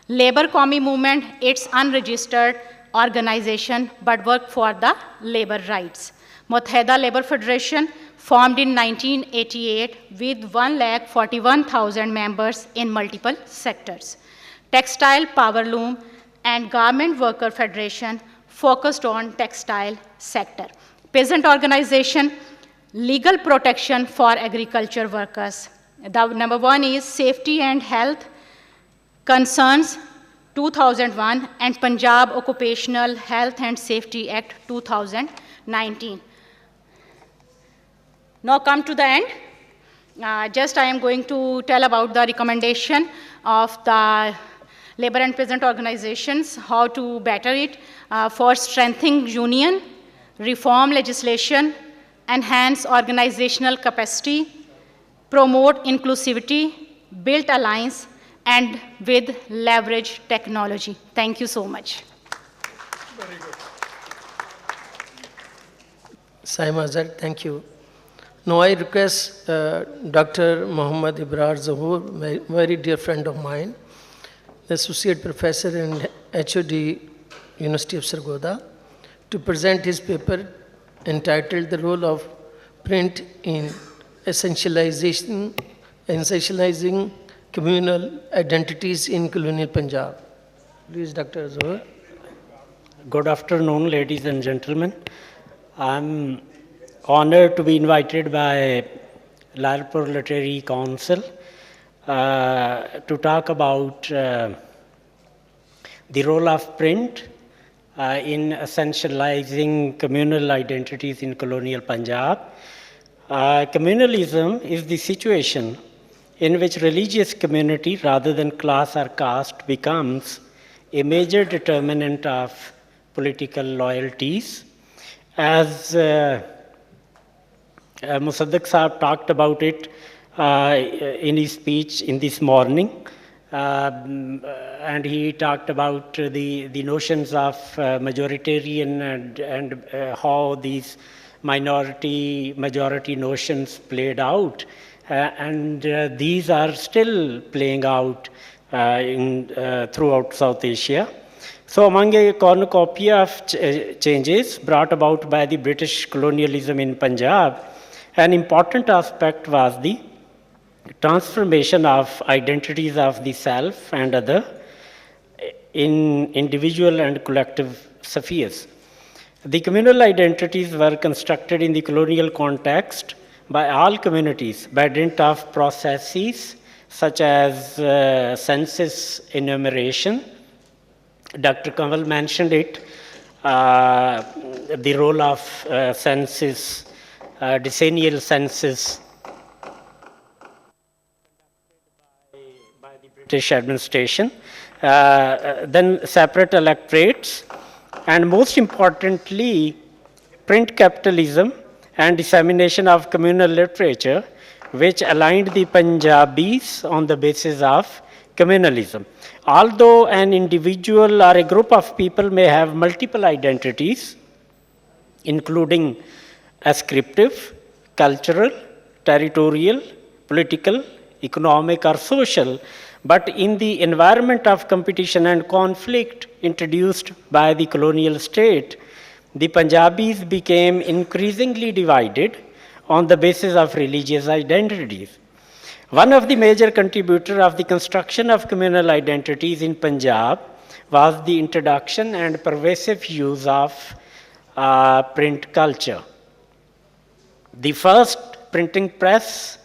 Labor Qawmi Movement, it's unregistered organization but work for the labor rights. Muttahida Labor Federation, formed in 1988 with 1,41,000 members in multiple sectors. Textile Power Loom and Garment Worker Federation, focused on textile sector. Peasant organization, legal protection for agriculture workers. The number one is Safety and Health Concerns 2001 and Punjab Occupational Health and Safety Act 2019. Now come to the end. Just I am going to tell about the recommendation of the labor and peasant organizations, how to better it for strengthening union, reform legislation, enhance organizational capacity, promote inclusivity, build alliance, and with leverage technology. Thank you so much. Very good. Saima Azhar, thank you. Now I request Dr. Muhammad Ibrar Zahoor, very dear friend of mine, the Associate Professor and HOD, University of Sargodha, to present his paper entitled The Role of Print in Essentializing Communal Identities in Colonial Punjab. Please, Dr. Zahoor. Good afternoon, ladies and gentlemen. I'm honored to be invited by Lyallpur Literary Council to talk about the role of print in essentializing communal identities in colonial Punjab. Communalism is the situation in which religious community rather than class or caste becomes a major determinant of political loyalties. As Musaddiq Saab talked about it in his speech in this morning, and he talked about the notions of majoritarian and how these majority notions played out, and these are still playing out throughout South Asia. So among a cornucopia of changes brought about by the British colonialism in Punjab, an important aspect was the transformation of identities of the self and other in individual and collective spheres. The communal identities were constructed in the colonial context by all communities by dint of processes such as census enumeration. Dr. Kanwal mentioned it, the role of census, decennial census by the British administration, then separate electorates, and most importantly, print capitalism and dissemination of communal literature, which aligned the Punjabis on the basis of communalism. Although an individual or a group of people may have multiple identities, including ascriptive, cultural, territorial, political, economic, or social, but in the environment of competition and conflict introduced by the colonial state, the Punjabis became increasingly divided on the basis of religious identities. One of the major contributors of the construction of communal identities in Punjab was the introduction and pervasive use of print culture. The first printing press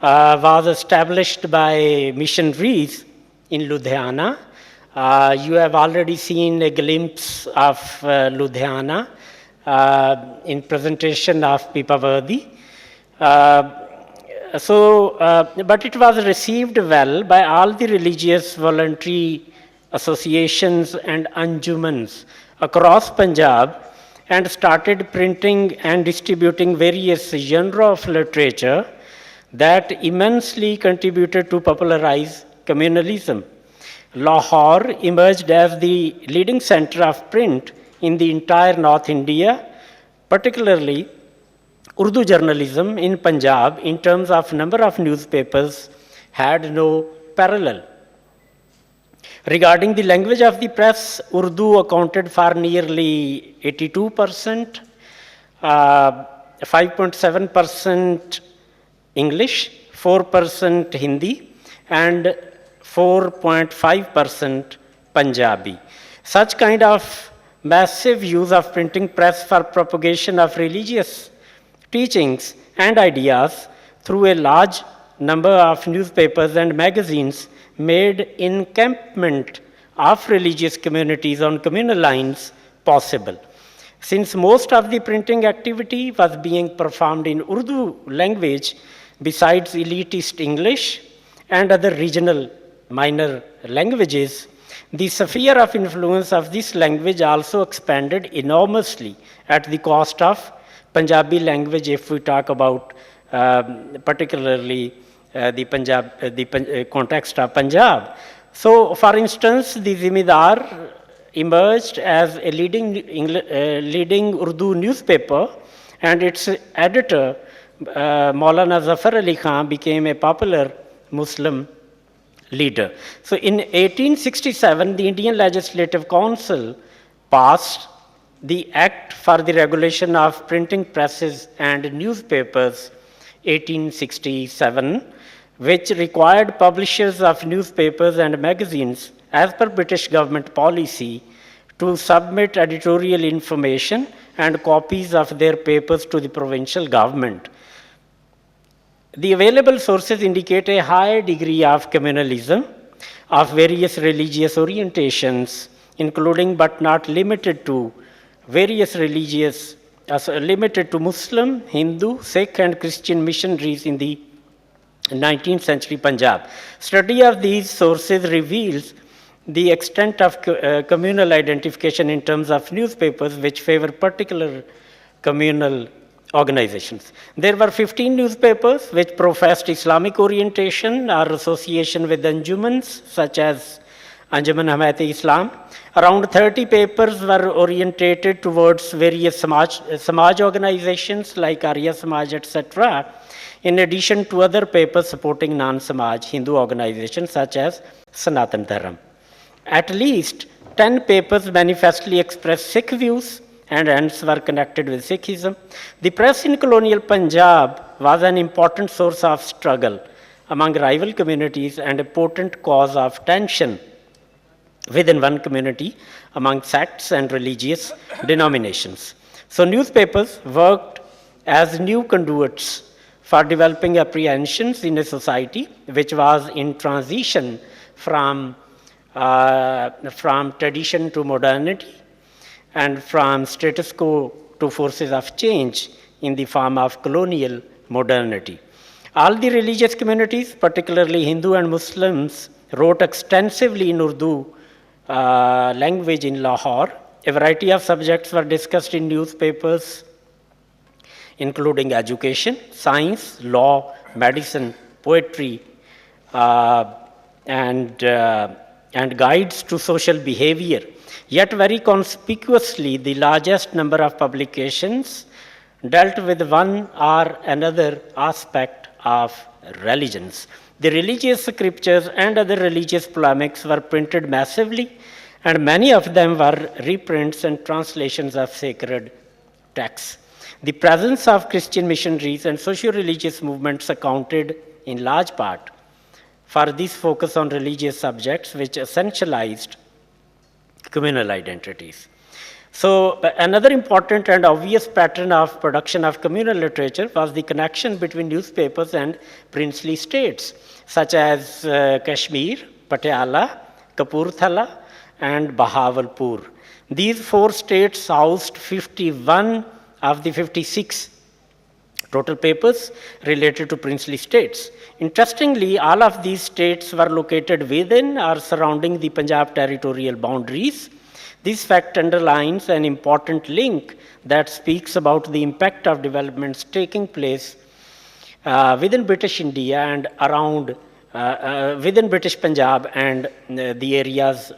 was established by missionaries in Ludhiana. You have already seen a glimpse of Ludhiana in presentation of Pipavadi. But it was received well by all the religious voluntary associations and anjumans across Punjab and started printing and distributing various genres of literature that immensely contributed to popularize communalism. Lahore emerged as the leading center of print in the entire North India, particularly Urdu journalism in Punjab in terms of number of newspapers had no parallel. Regarding the language of the press, Urdu accounted for nearly 82%, 5.7% English, 4% Hindi, and 4.5% Punjabi. Such kind of massive use of printing press for propagation of religious teachings and ideas through a large number of newspapers and magazines made encampment of religious communities on communal lines possible. Since most of the printing activity was being performed in Urdu language, besides elitist English and other regional minor languages, the sphere of influence of this language also expanded enormously at the cost of Punjabi language, if we talk about particularly the context of Punjab. So, for instance, the Zimidar emerged as a leading Urdu newspaper, and its editor, Maulana Zafar Ali Khan, became a popular Muslim leader. So, in 1867, the Indian Legislative Council passed the Act for the Regulation of Printing Presses and Newspapers, 1867, which required publishers of newspapers and magazines, as per British government policy, to submit editorial information and copies of their papers to the provincial government. The available sources indicate a high degree of communalism of various religious orientations, including but not limited to various religious, limited to Muslim, Hindu, Sikh, and Christian missionaries in the 19th century Punjab. Study of these sources reveals the extent of communal identification in terms of newspapers which favor particular communal organizations. There were 15 newspapers which professed Islamic orientation or association with Anjumans, such as Anjuman Hamait-e-Islam. Around 30 papers were orientated towards various Samaj organizations like Arya Samaj, etc., in addition to other papers supporting non-Samaj Hindu organizations such as Sanatan Dharam. At least 10 papers manifestly expressed Sikh views and hence were connected with Sikhism. The press in colonial Punjab was an important source of struggle among rival communities and a potent cause of tension within one community among sects and religious denominations. So newspapers worked as new conduits for developing apprehensions in a society which was in transition from tradition to modernity and from status quo to forces of change in the form of colonial modernity. All the religious communities, particularly Hindu and Muslims, wrote extensively in Urdu language in Lahore. A variety of subjects were discussed in newspapers, including education, science, law, medicine, poetry, and guides to social behavior. Yet very conspicuously, the largest number of publications dealt with one or another aspect of religions. The religious scriptures and other religious polemics were printed massively, and many of them were reprints and translations of sacred texts. The presence of Christian missionaries and socio-religious movements accounted in large part for this focus on religious subjects which essentialized communal identities. So another important and obvious pattern of production of communal literature was the connection between newspapers and princely states, such as Kashmir, Patiala, Kapurthala, and Bahawalpur. These four states housed 51 of the 56 total papers related to princely states. Interestingly, all of these states were located within or surrounding the Punjab territorial boundaries. This fact underlines an important link that speaks about the impact of developments taking place within British India and around within British Punjab and the areas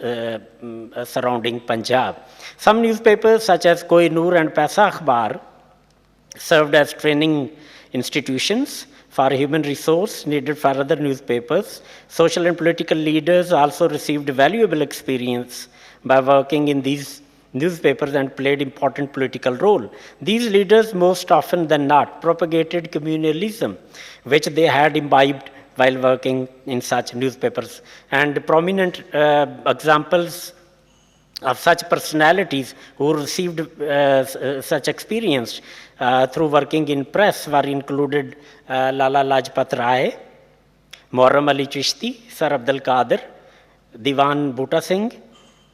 surrounding Punjab. Some newspapers such as Kohinoor and Paisa Akhbar served as training institutions for human resource needed for other newspapers. Social and political leaders also received valuable experience by working in these newspapers and played important political role. These leaders, most often than not, propagated communalism, which they had imbibed while working in such newspapers. And prominent examples of such personalities who received such experience through working in press were included Lala Lajpat Rai, Muharram Ali Chishti, Sir Abdul Qadir, Diwan Bhuta Singh,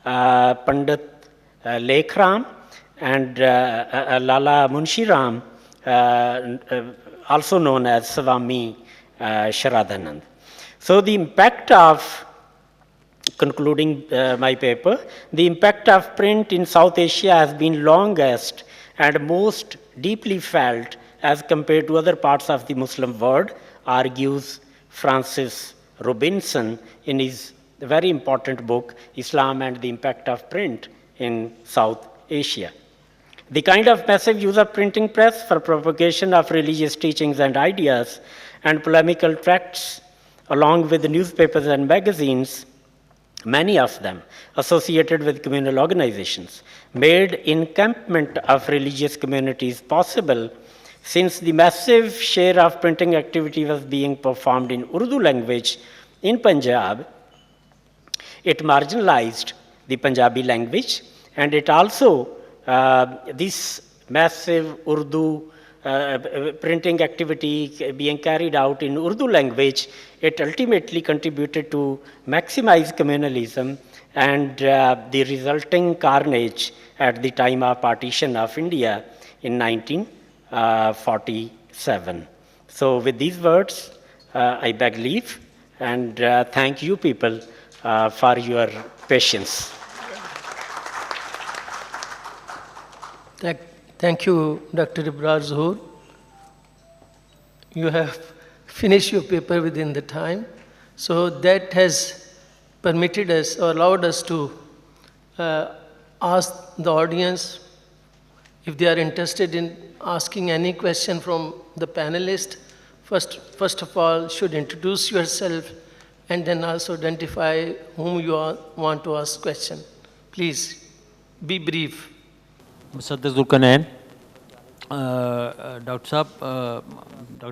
Pandit Lekhram, and Lala Munshi Ram, also known as Swami Shraddhanand. So the impact of, concluding my paper, the impact of print in South Asia has been longest and most deeply felt as compared to other parts of the Muslim world, argues Francis Robinson in his very important book, Islam and the Impact of Print in South Asia. The kind of massive use of printing press for propagation of religious teachings and ideas and polemical tracts, along with the newspapers and magazines, many of them associated with communal organizations, made encampment of religious communities possible. Since the massive share of printing activity was being performed in Urdu language in Punjab, it marginalized the Punjabi language, and it also, this massive Urdu printing activity being carried out in Urdu language, it ultimately contributed to maximize communalism and the resulting carnage at the time of partition of India in 1947. So with these words, I beg leave and thank you people for your patience. Thank you, Dr. Ibrar Zuhur. You have finished your paper within the time. So that has permitted us or allowed us to ask the audience if they are interested in asking any question from the panelists. First of all, should introduce yourself and then also identify whom you want to ask question. Please, be brief. Musaddiq Zulkarnain. Dr.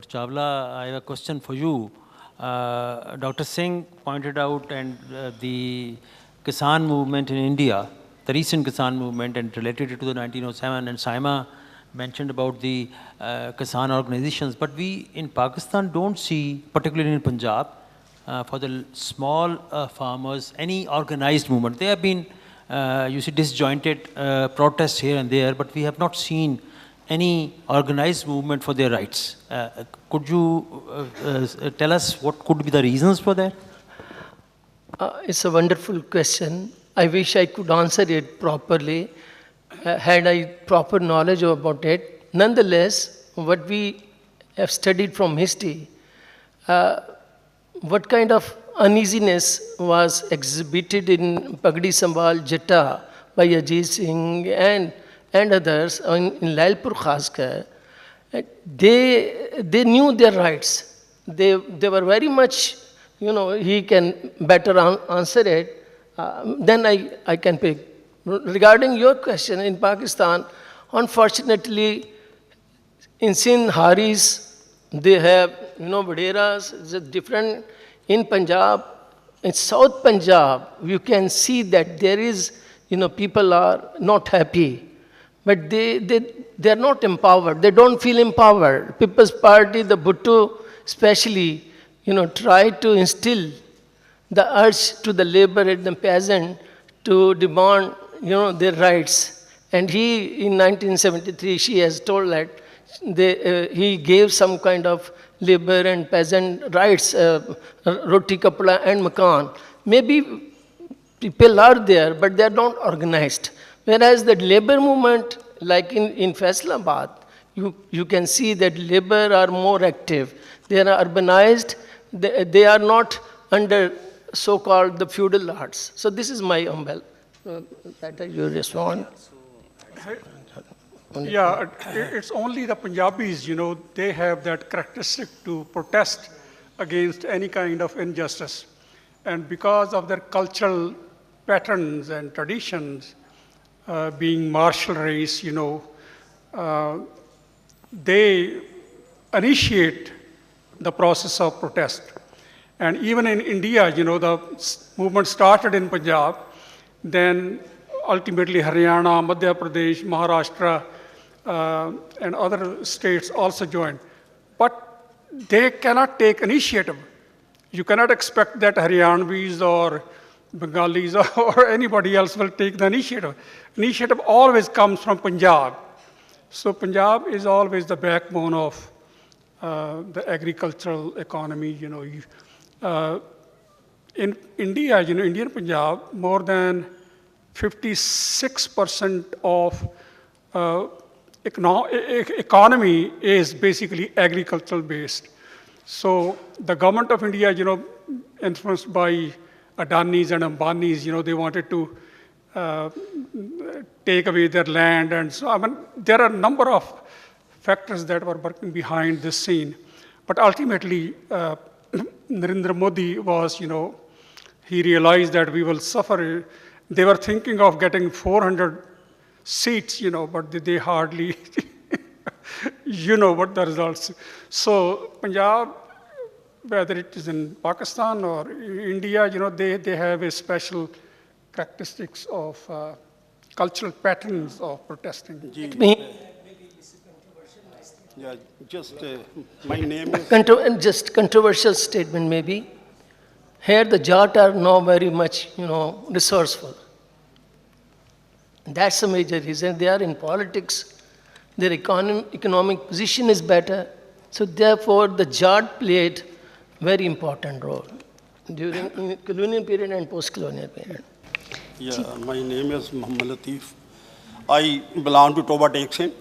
Chawla, I have a question for you. Dr. Singh pointed out and the Kisan movement in India, the recent Kisan movement, and related it to the 1907, and Saima mentioned about the Kisan organizations, but we in Pakistan don't see, particularly in Punjab, for the small farmers, any organized movement. There have been, you see, disjointed protests here and there, but we have not seen any organized movement for their rights. Could you tell us what could be the reasons for that? It's a wonderful question. I wish I could answer it properly, had I proper knowledge about it. Nonetheless, what we have studied from history, what kind of uneasiness was exhibited in Pagdi Sambhal Jatta by Ajit Singh and others in Lyallpur Khaskar, they knew their rights. They were very much, he can better answer it. Then I can pick. Regarding your question, in Pakistan, unfortunately, in Sindh, Haris, they have, Baderas, it's different. In Punjab, in South Punjab, you can see that there is, people are not happy. But they are not empowered. They don't feel empowered. People's Party, the Bhutto especially, try to instill the urge to the labor and the peasant to demand, their rights. And he, in 1973, she has told that he gave some kind of labor and peasant rights, roti kapda and makan. Maybe people are there, but they are not organized. Whereas the labor movement, like in Faisalabad, you can see that labor are more active. They are urbanized. They are not under so-called the feudal arts. So this is my umbrella. That you respond. Yeah, it's only the Punjabis, they have that characteristic to protest against any kind of injustice. And because of their cultural patterns and traditions, being martial race, they initiate the process of protest. And even in India, the movement started in Punjab, then ultimately Haryana, Madhya Pradesh, Maharashtra, and other states also joined. But they cannot take initiative. You cannot expect that Haryanvis or Bengalis or anybody else will take the initiative. Initiative always comes from Punjab. So Punjab is always the backbone of the agricultural economy. In India, Indian Punjab, more than 56% of economy is basically agricultural based. So the government of India, influenced by Adanis and Ambanis, they wanted to take away their land. And so, there are a number of factors that were working behind this scene. But ultimately, Narendra Modi was, he realized that we will suffer. They were thinking of getting 400 seats, but they hardly, what the results. So Punjab, whether it is in Pakistan or India, they have a special characteristics of cultural patterns of protesting. Yeah, just my name is... Just controversial statement maybe. Here the Jat are now very much, resourceful. That's a major reason. They are in politics. Their economic position is better. So therefore, the Jat played very important role during colonial period and post-colonial period. Yeah, my name is Muhammad Latif. I belong to Toba Texan.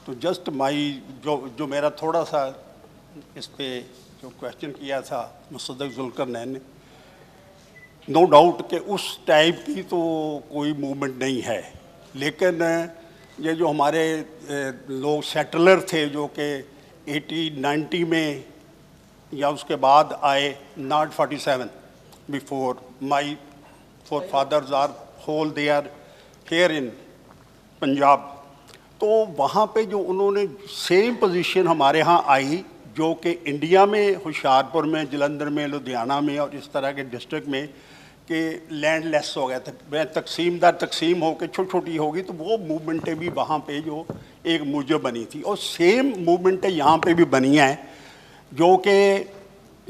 तो just my जो मेरा थोड़ा सा इस पे जो question किया था मुसद्दक जुल्करनैन ने, नो डाउट कि उस टाइप की तो कोई मूवमेंट नहीं है, लेकिन ये जो हमारे लोग सेटलर थे जो कि 80-90 में या उसके बाद आए, not 47 before, my forefathers are whole they are here in Punjab, तो वहाँ पे जो उन्होंने सेम पोजीशन हमारे यहाँ आई जो कि इंडिया में होशियारपुर में, जलंधर में, लुधियाना में और इस तरह के डिस्ट्रिक्ट में कि लैंड लेस हो गया था, वह तकसीमदार तकसीम हो के छोटी छोटी होगी, तो वो मूवमेंटें भी वहाँ पे जो एक मूवमेंट बनी थी और सेम मूवमेंटें यहाँ पे भी बनी हैं जो कि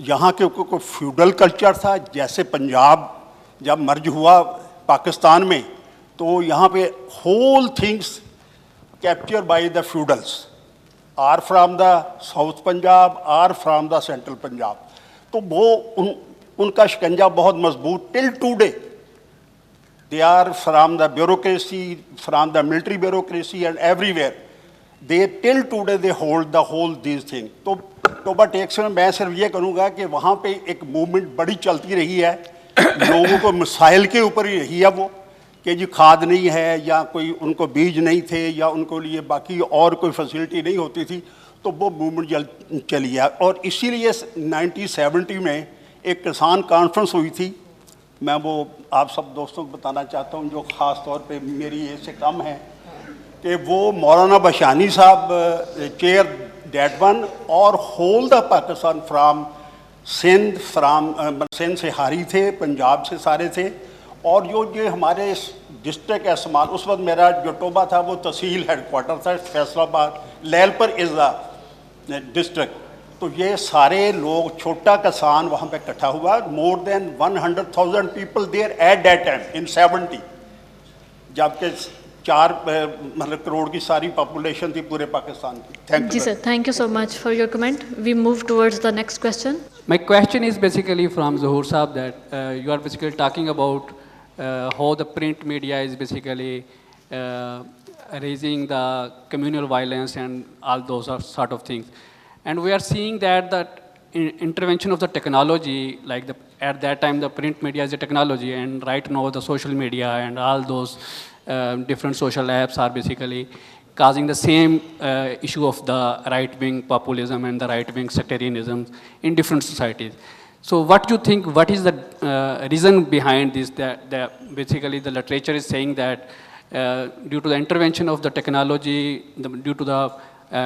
यहाँ के कोई फ्यूडल कल्चर था। जैसे पंजाब जब मर्ज हुआ पाकिस्तान में तो यहाँ पे whole things captured by the feudals are from the South Punjab or from the Central Punjab. तो वो उनका शिकंजा बहुत मजबूत till today. They are from the bureaucracy, from the military bureaucracy and everywhere. They till today they hold the whole these things. तो Toba takes में मैं सिर्फ ये करूँगा कि वहाँ पे एक मूवमेंट बड़ी चलती रही है, लोगों को मसाइल के ऊपर ही रही है वो कि जी खाद नहीं है या कोई उनको बीज नहीं थे या उनको लिए बाकी और कोई फैसिलिटी नहीं होती थी, तो वो मूवमेंट चली है। और इसीलिए 1970 में एक किसान कॉन्फ्रेंस हुई थी, मैं वो आप सब दोस्तों को बताना चाहता हूँ जो ख़ास तौर पे मेरी एज से कम है, कि वो Maulana Bhashani Sahab chair that one और whole the Pakistan from Sindh से हारी थे, पंजाब से सारे थे, और जो ये हमारे डिस्ट्रिक्ट एसमान, उस वक्त मेरा जो टोबा था वो तहसील हेडक्वार्टर था Faisalabad, Lyallpur is the district, तो ये सारे लोग छोटा किसान वहाँ पे इकट्ठा हुआ, more than 100,000 people there at that time in 70, जबकि मतलब करोड़ की सारी पॉपुलेशन थी पूरे पाकिस्तान की। Thank ji you sir, thank you so much for your comment. We move towards the next question. My question is basically from Zuhur Saab that you are basically talking about how the print media is basically raising the communal violence and all those sort of things. And we are seeing that intervention of the technology, like at that time the print media is a technology, and right now the social media and all those different social apps are basically causing the same issue of the right-wing populism and the right-wing sectarianism in different societies. So what do you think, what is the reason behind this, that basically the literature is saying that due to the intervention of the technology, due to the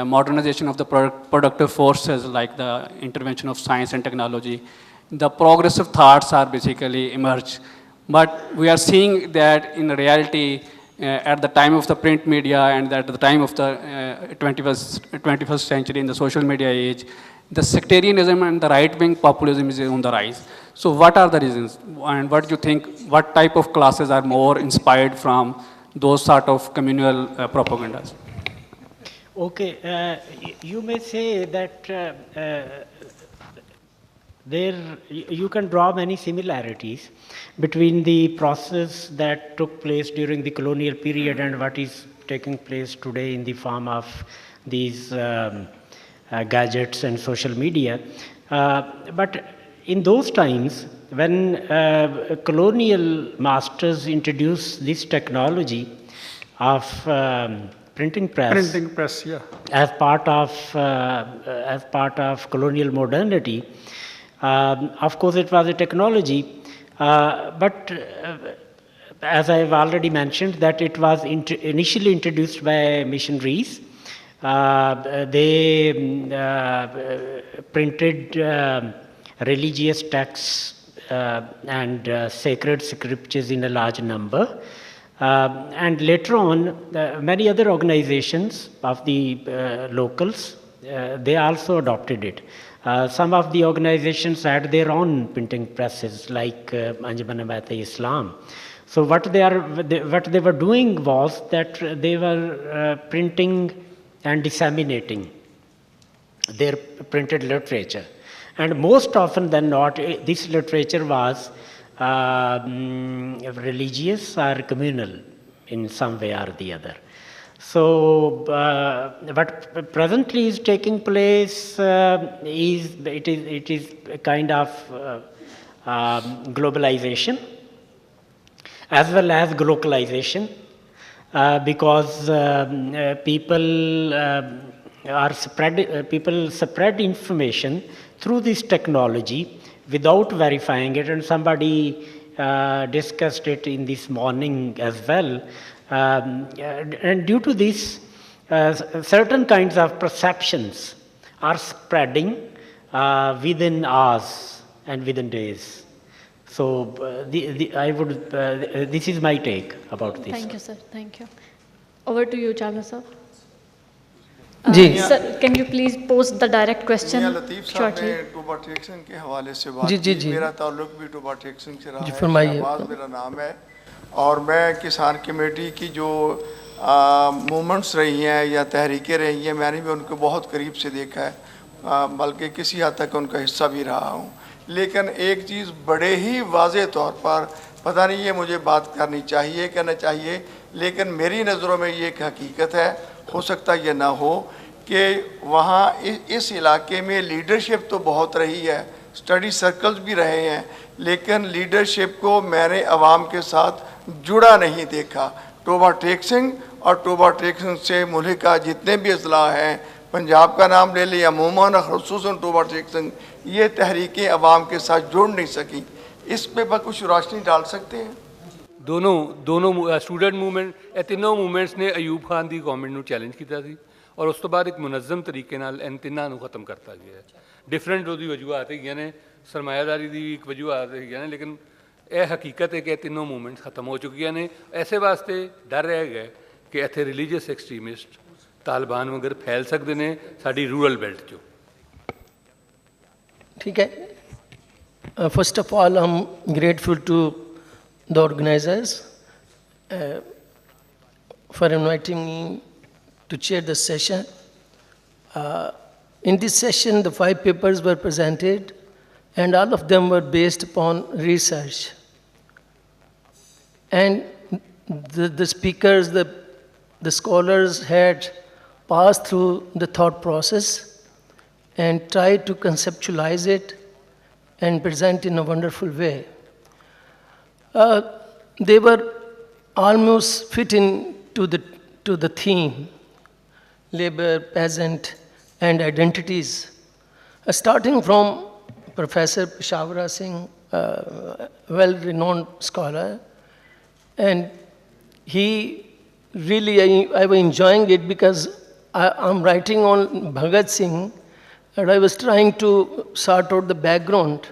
modernization of the productive forces like the intervention of science and technology, the progressive thoughts are basically emerged. But we are seeing that in reality, at the time of the print media and at the time of the 21st century in the social media age, the sectarianism and the right-wing populism is on the rise. So what are the reasons? And what do you think, what type of classes are more inspired from those sort of communal propagandas? Okay, you may say that you can draw many similarities between the process that took place during the colonial period and what is taking place today in the form of these gadgets and social media. But in those times, when colonial masters introduced this technology of printing press, Yeah. as part of colonial modernity. Of course, it was a technology, but as I have already mentioned, that it was initially introduced by missionaries. They printed religious texts and sacred scriptures in a large number. And later on, many other organizations of the locals, they also adopted it. Some of the organizations had their own printing presses, like Anjuman-e-Islam. So what they were doing was that they were printing and disseminating their printed literature. And most often than not, this literature was religious or communal in some way or the other. So what presently is taking place is a kind of globalization as well as glocalization, because people spread information through this technology without verifying it, and somebody discussed it in this morning as well. And due to this, certain kinds of perceptions are spreading within hours and within days. So this is my take about this. Thank you, sir. Thank you. Over to you, Chalna sir. Ji Sir, can you please post the direct question Latif Sahab shortly? ने Toba taxon के हवाले से बात जी, जी, की। जी। मेरा ताल्लुक भी Toba taxon से रहा जी, है। फरमाइए। शहबाज मेरा नाम है और मैं किसान कमेटी की जो मूवमेंट्स रही हैं या तहरीकें रही हैं, मैंने भी उनको बहुत करीब से देखा है, बल्कि किसी हद तक उनका हिस्सा भी रहा हूँ। लेकिन एक चीज़ बड़े ही वाज़े तौर पर, पता नहीं ये मुझे बात करनी चाहिए कि न चाहिए, लेकिन मेरी नज़रों में ये एक हकीकत है, हो सकता ये ना हो, कि वहाँ इस इलाके में लीडरशिप तो बहुत रही है, स्टडी सर्कल्स भी रहे हैं, लेकिन लीडरशिप को मैंने अवाम के साथ जुड़ा नहीं देखा। टोबा टेक्सिंग और टोबा टेक्सिंग से मुल्हिका जितने भी अजला हैं, पंजाब का नाम ले लिया, अमूमन ख़ुसूसन टोबा टेक्सिंग, ये तहरीकें अवाम के साथ जुड़ नहीं सकी। इस पे पर कुछ रोशनी डाल सकते हैं? दोनों स्टूडेंट मूवमेंट, ये तीनों मूवमेंट्स ने अयूब खान की गवर्नमेंट ਨੂੰ चैलेंज किया ਸੀ और उस तो बाद एक मुनज़म तरीके नाल इन तिन्हां ਨੂੰ ख़त्म करता गया है। डिफरेंट ਉਹਦੀ वजूहत हैगियां ने, सरमायादारी ਦੀ भी एक वजूहत हैगियां ने, लेकिन ਇਹ ਹਕੀਕਤ ਹੈ ਕਿ ਤਿੰਨੋਂ ਮੂਵਮੈਂਟਸ ਖਤਮ ਹੋ ਚੁੱਕੀਆਂ ਨੇ। ਐਸੇ ਵਾਸਤੇ ਡਰ ਰਹਿ ਗਿਆ ਕਿ ਇੱਥੇ ਰਿਲੀਜੀਅਸ ਐਕਸਟ੍ਰੀਮਿਸਟ ਤਾਲਿਬਾਨ ਵਗਰ ਫੈਲ ਸਕਦੇ ਨੇ ਸਾਡੀ ਰੂਰਲ ਬੈਲਟ 'ਚੋਂ। ठीक है, first of all I am grateful to the organizers for inviting me to chair the session. In this session, the 5 papers were presented, and all of them were based upon research. And the speakers, the scholars had passed through the thought process and tried to conceptualize it and present in a wonderful way. They were almost fit into the theme, labor, peasant, and identities. Starting from Professor Peshawara Singh, a well-renowned scholar, and he really, I was enjoying it because I'm writing on Bhagat Singh, and I was trying to sort out the background.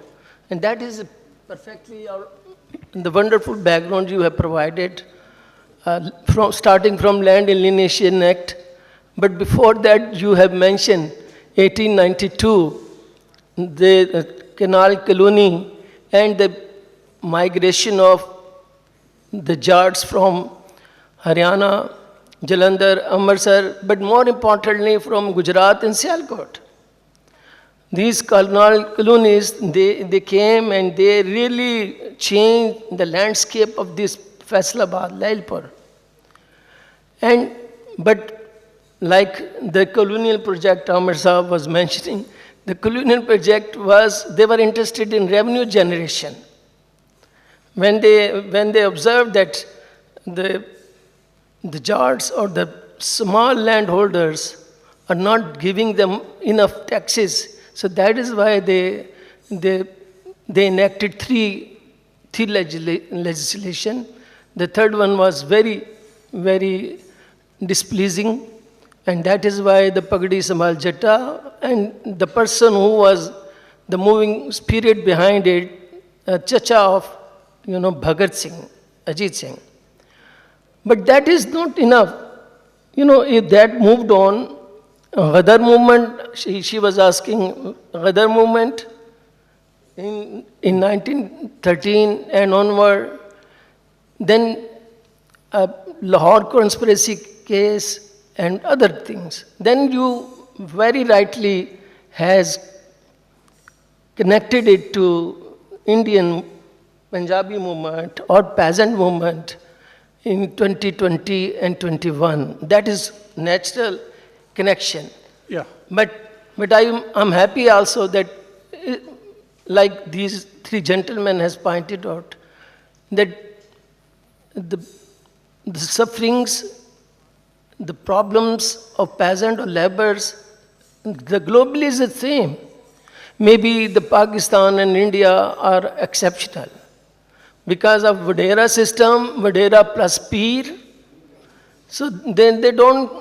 And that is perfectly the wonderful background you have provided, starting from Land Alienation Act. But before that, you have mentioned 1892, the canal colony and the migration of the Jats from Haryana, Jalandhar, Amritsar, but more importantly from Gujarat and Sialkot. These colonies, they came and they really changed the landscape of this Faisalabad, Lyallpur. But like the colonial project Amir Saab was mentioning, the colonial project was, they were interested in revenue generation. When they observed that the Jats or the small landholders are not giving them enough taxes, so that is why they enacted three legislation. The third one was very, very displeasing, and that is why the Pagdi Sambhal Jatta and the person who was the moving spirit behind it, Chacha of Bhagat Singh, Ajit Singh. But that is not enough. If that moved on, Ghadar movement, she was asking, Ghadar movement in 1913 and onward, then Lahore conspiracy case and other things. Then you very rightly has connected it to Indian Punjabi movement or peasant movement in 2020 and 21. That is natural connection. Yeah. But I'm happy also that, like these 3 gentlemen has pointed out, that the sufferings, the problems of peasant or laborers, the globally is the same. Maybe the Pakistan and India are exceptional. Because of Vadera system, Vadera plus Peer, so then they don't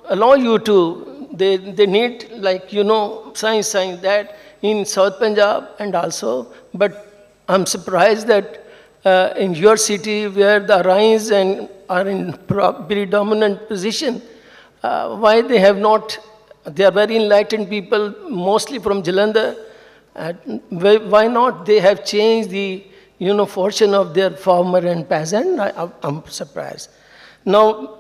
allow you to, they need science that in South Punjab and also, but I'm surprised that in your city where the Aryans are in predominant position, why they have not, they are very enlightened people, mostly from Jalandhar, why not they have changed the fortune of their farmer and peasant? I'm surprised. Now,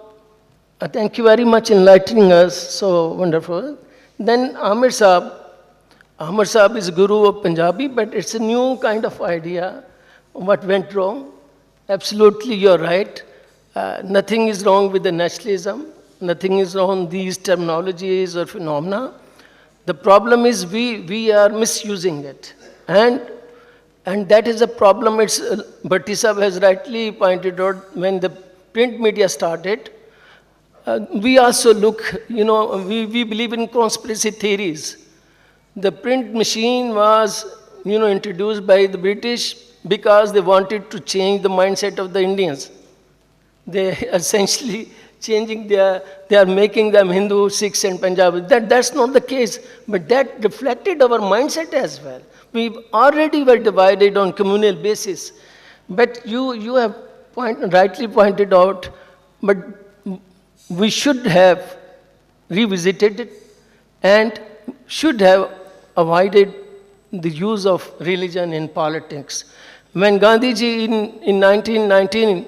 thank you very much enlightening us, so wonderful. Then Amir Saab is guru of Punjabi, but it's a new kind of idea. What went wrong? Absolutely, you're right. Nothing is wrong with the nationalism. Nothing is wrong with these terminologies or phenomena. The problem is we are misusing it. And that is a problem. Bhatti Sahab has rightly pointed out when the print media started. We also look, we believe in conspiracy theories. The print machine was, introduced by the British because they wanted to change the mindset of the Indians. They essentially changing they are making them Hindu, Sikhs and Punjabi. That's not the case, but that reflected our mindset as well. We already were divided on communal basis. But you have rightly pointed out, but we should have revisited it and should have avoided the use of religion in politics. When Gandhiji in 1919,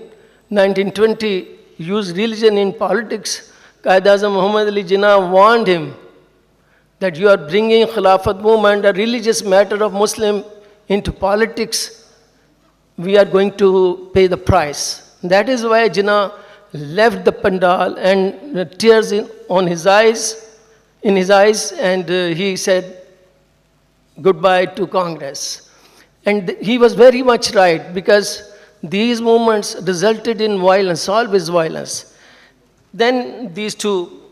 1920 use religion in politics. Qaid-Azam Muhammad Ali Jinnah warned him that you are bringing Khilafat movement, a religious matter of Muslim, into politics. We are going to pay the price. That is why Jinnah left the pandal and tears in his eyes, and he said goodbye to Congress. And he was very much right, because these movements resulted in violence, always violence. Then these two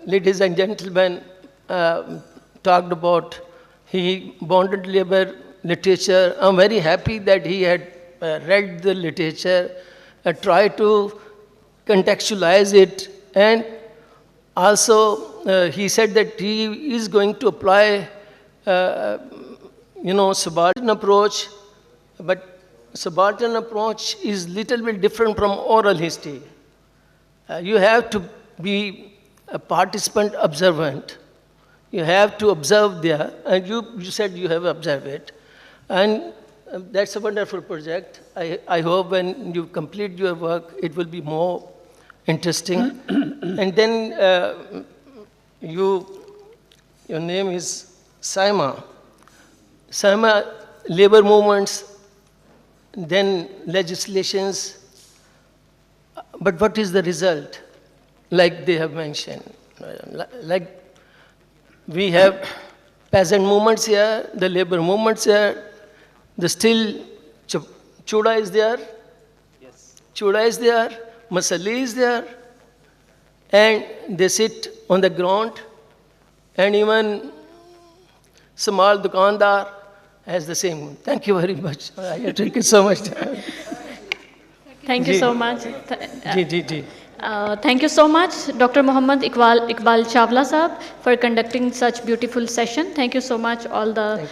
ladies and gentlemen talked about he bonded labor literature. I'm very happy that he had read the literature, tried to contextualize it, and also he said that he is going to apply subaltern approach, but subaltern approach is little bit different from oral history. You have to be a participant observant. You have to observe there, and you said you have observed it. And that's a wonderful project. I hope when you complete your work, it will be more interesting. And then your name is Saima. Saima, labor movements, then legislations. But what is the result? Like they have mentioned, like we have peasant movements here, the labor movements here, the still Chuda is there, yes. Chuda is there, Masali is there, and they sit on the ground, and even Samal Dukandar has the same. Thank you very much. I have taken so much time. Thank you so much. Ji. Thank you so much, Dr. Muhammad Iqbal Chawla Sahab, for conducting such beautiful session. Thank you so much, all the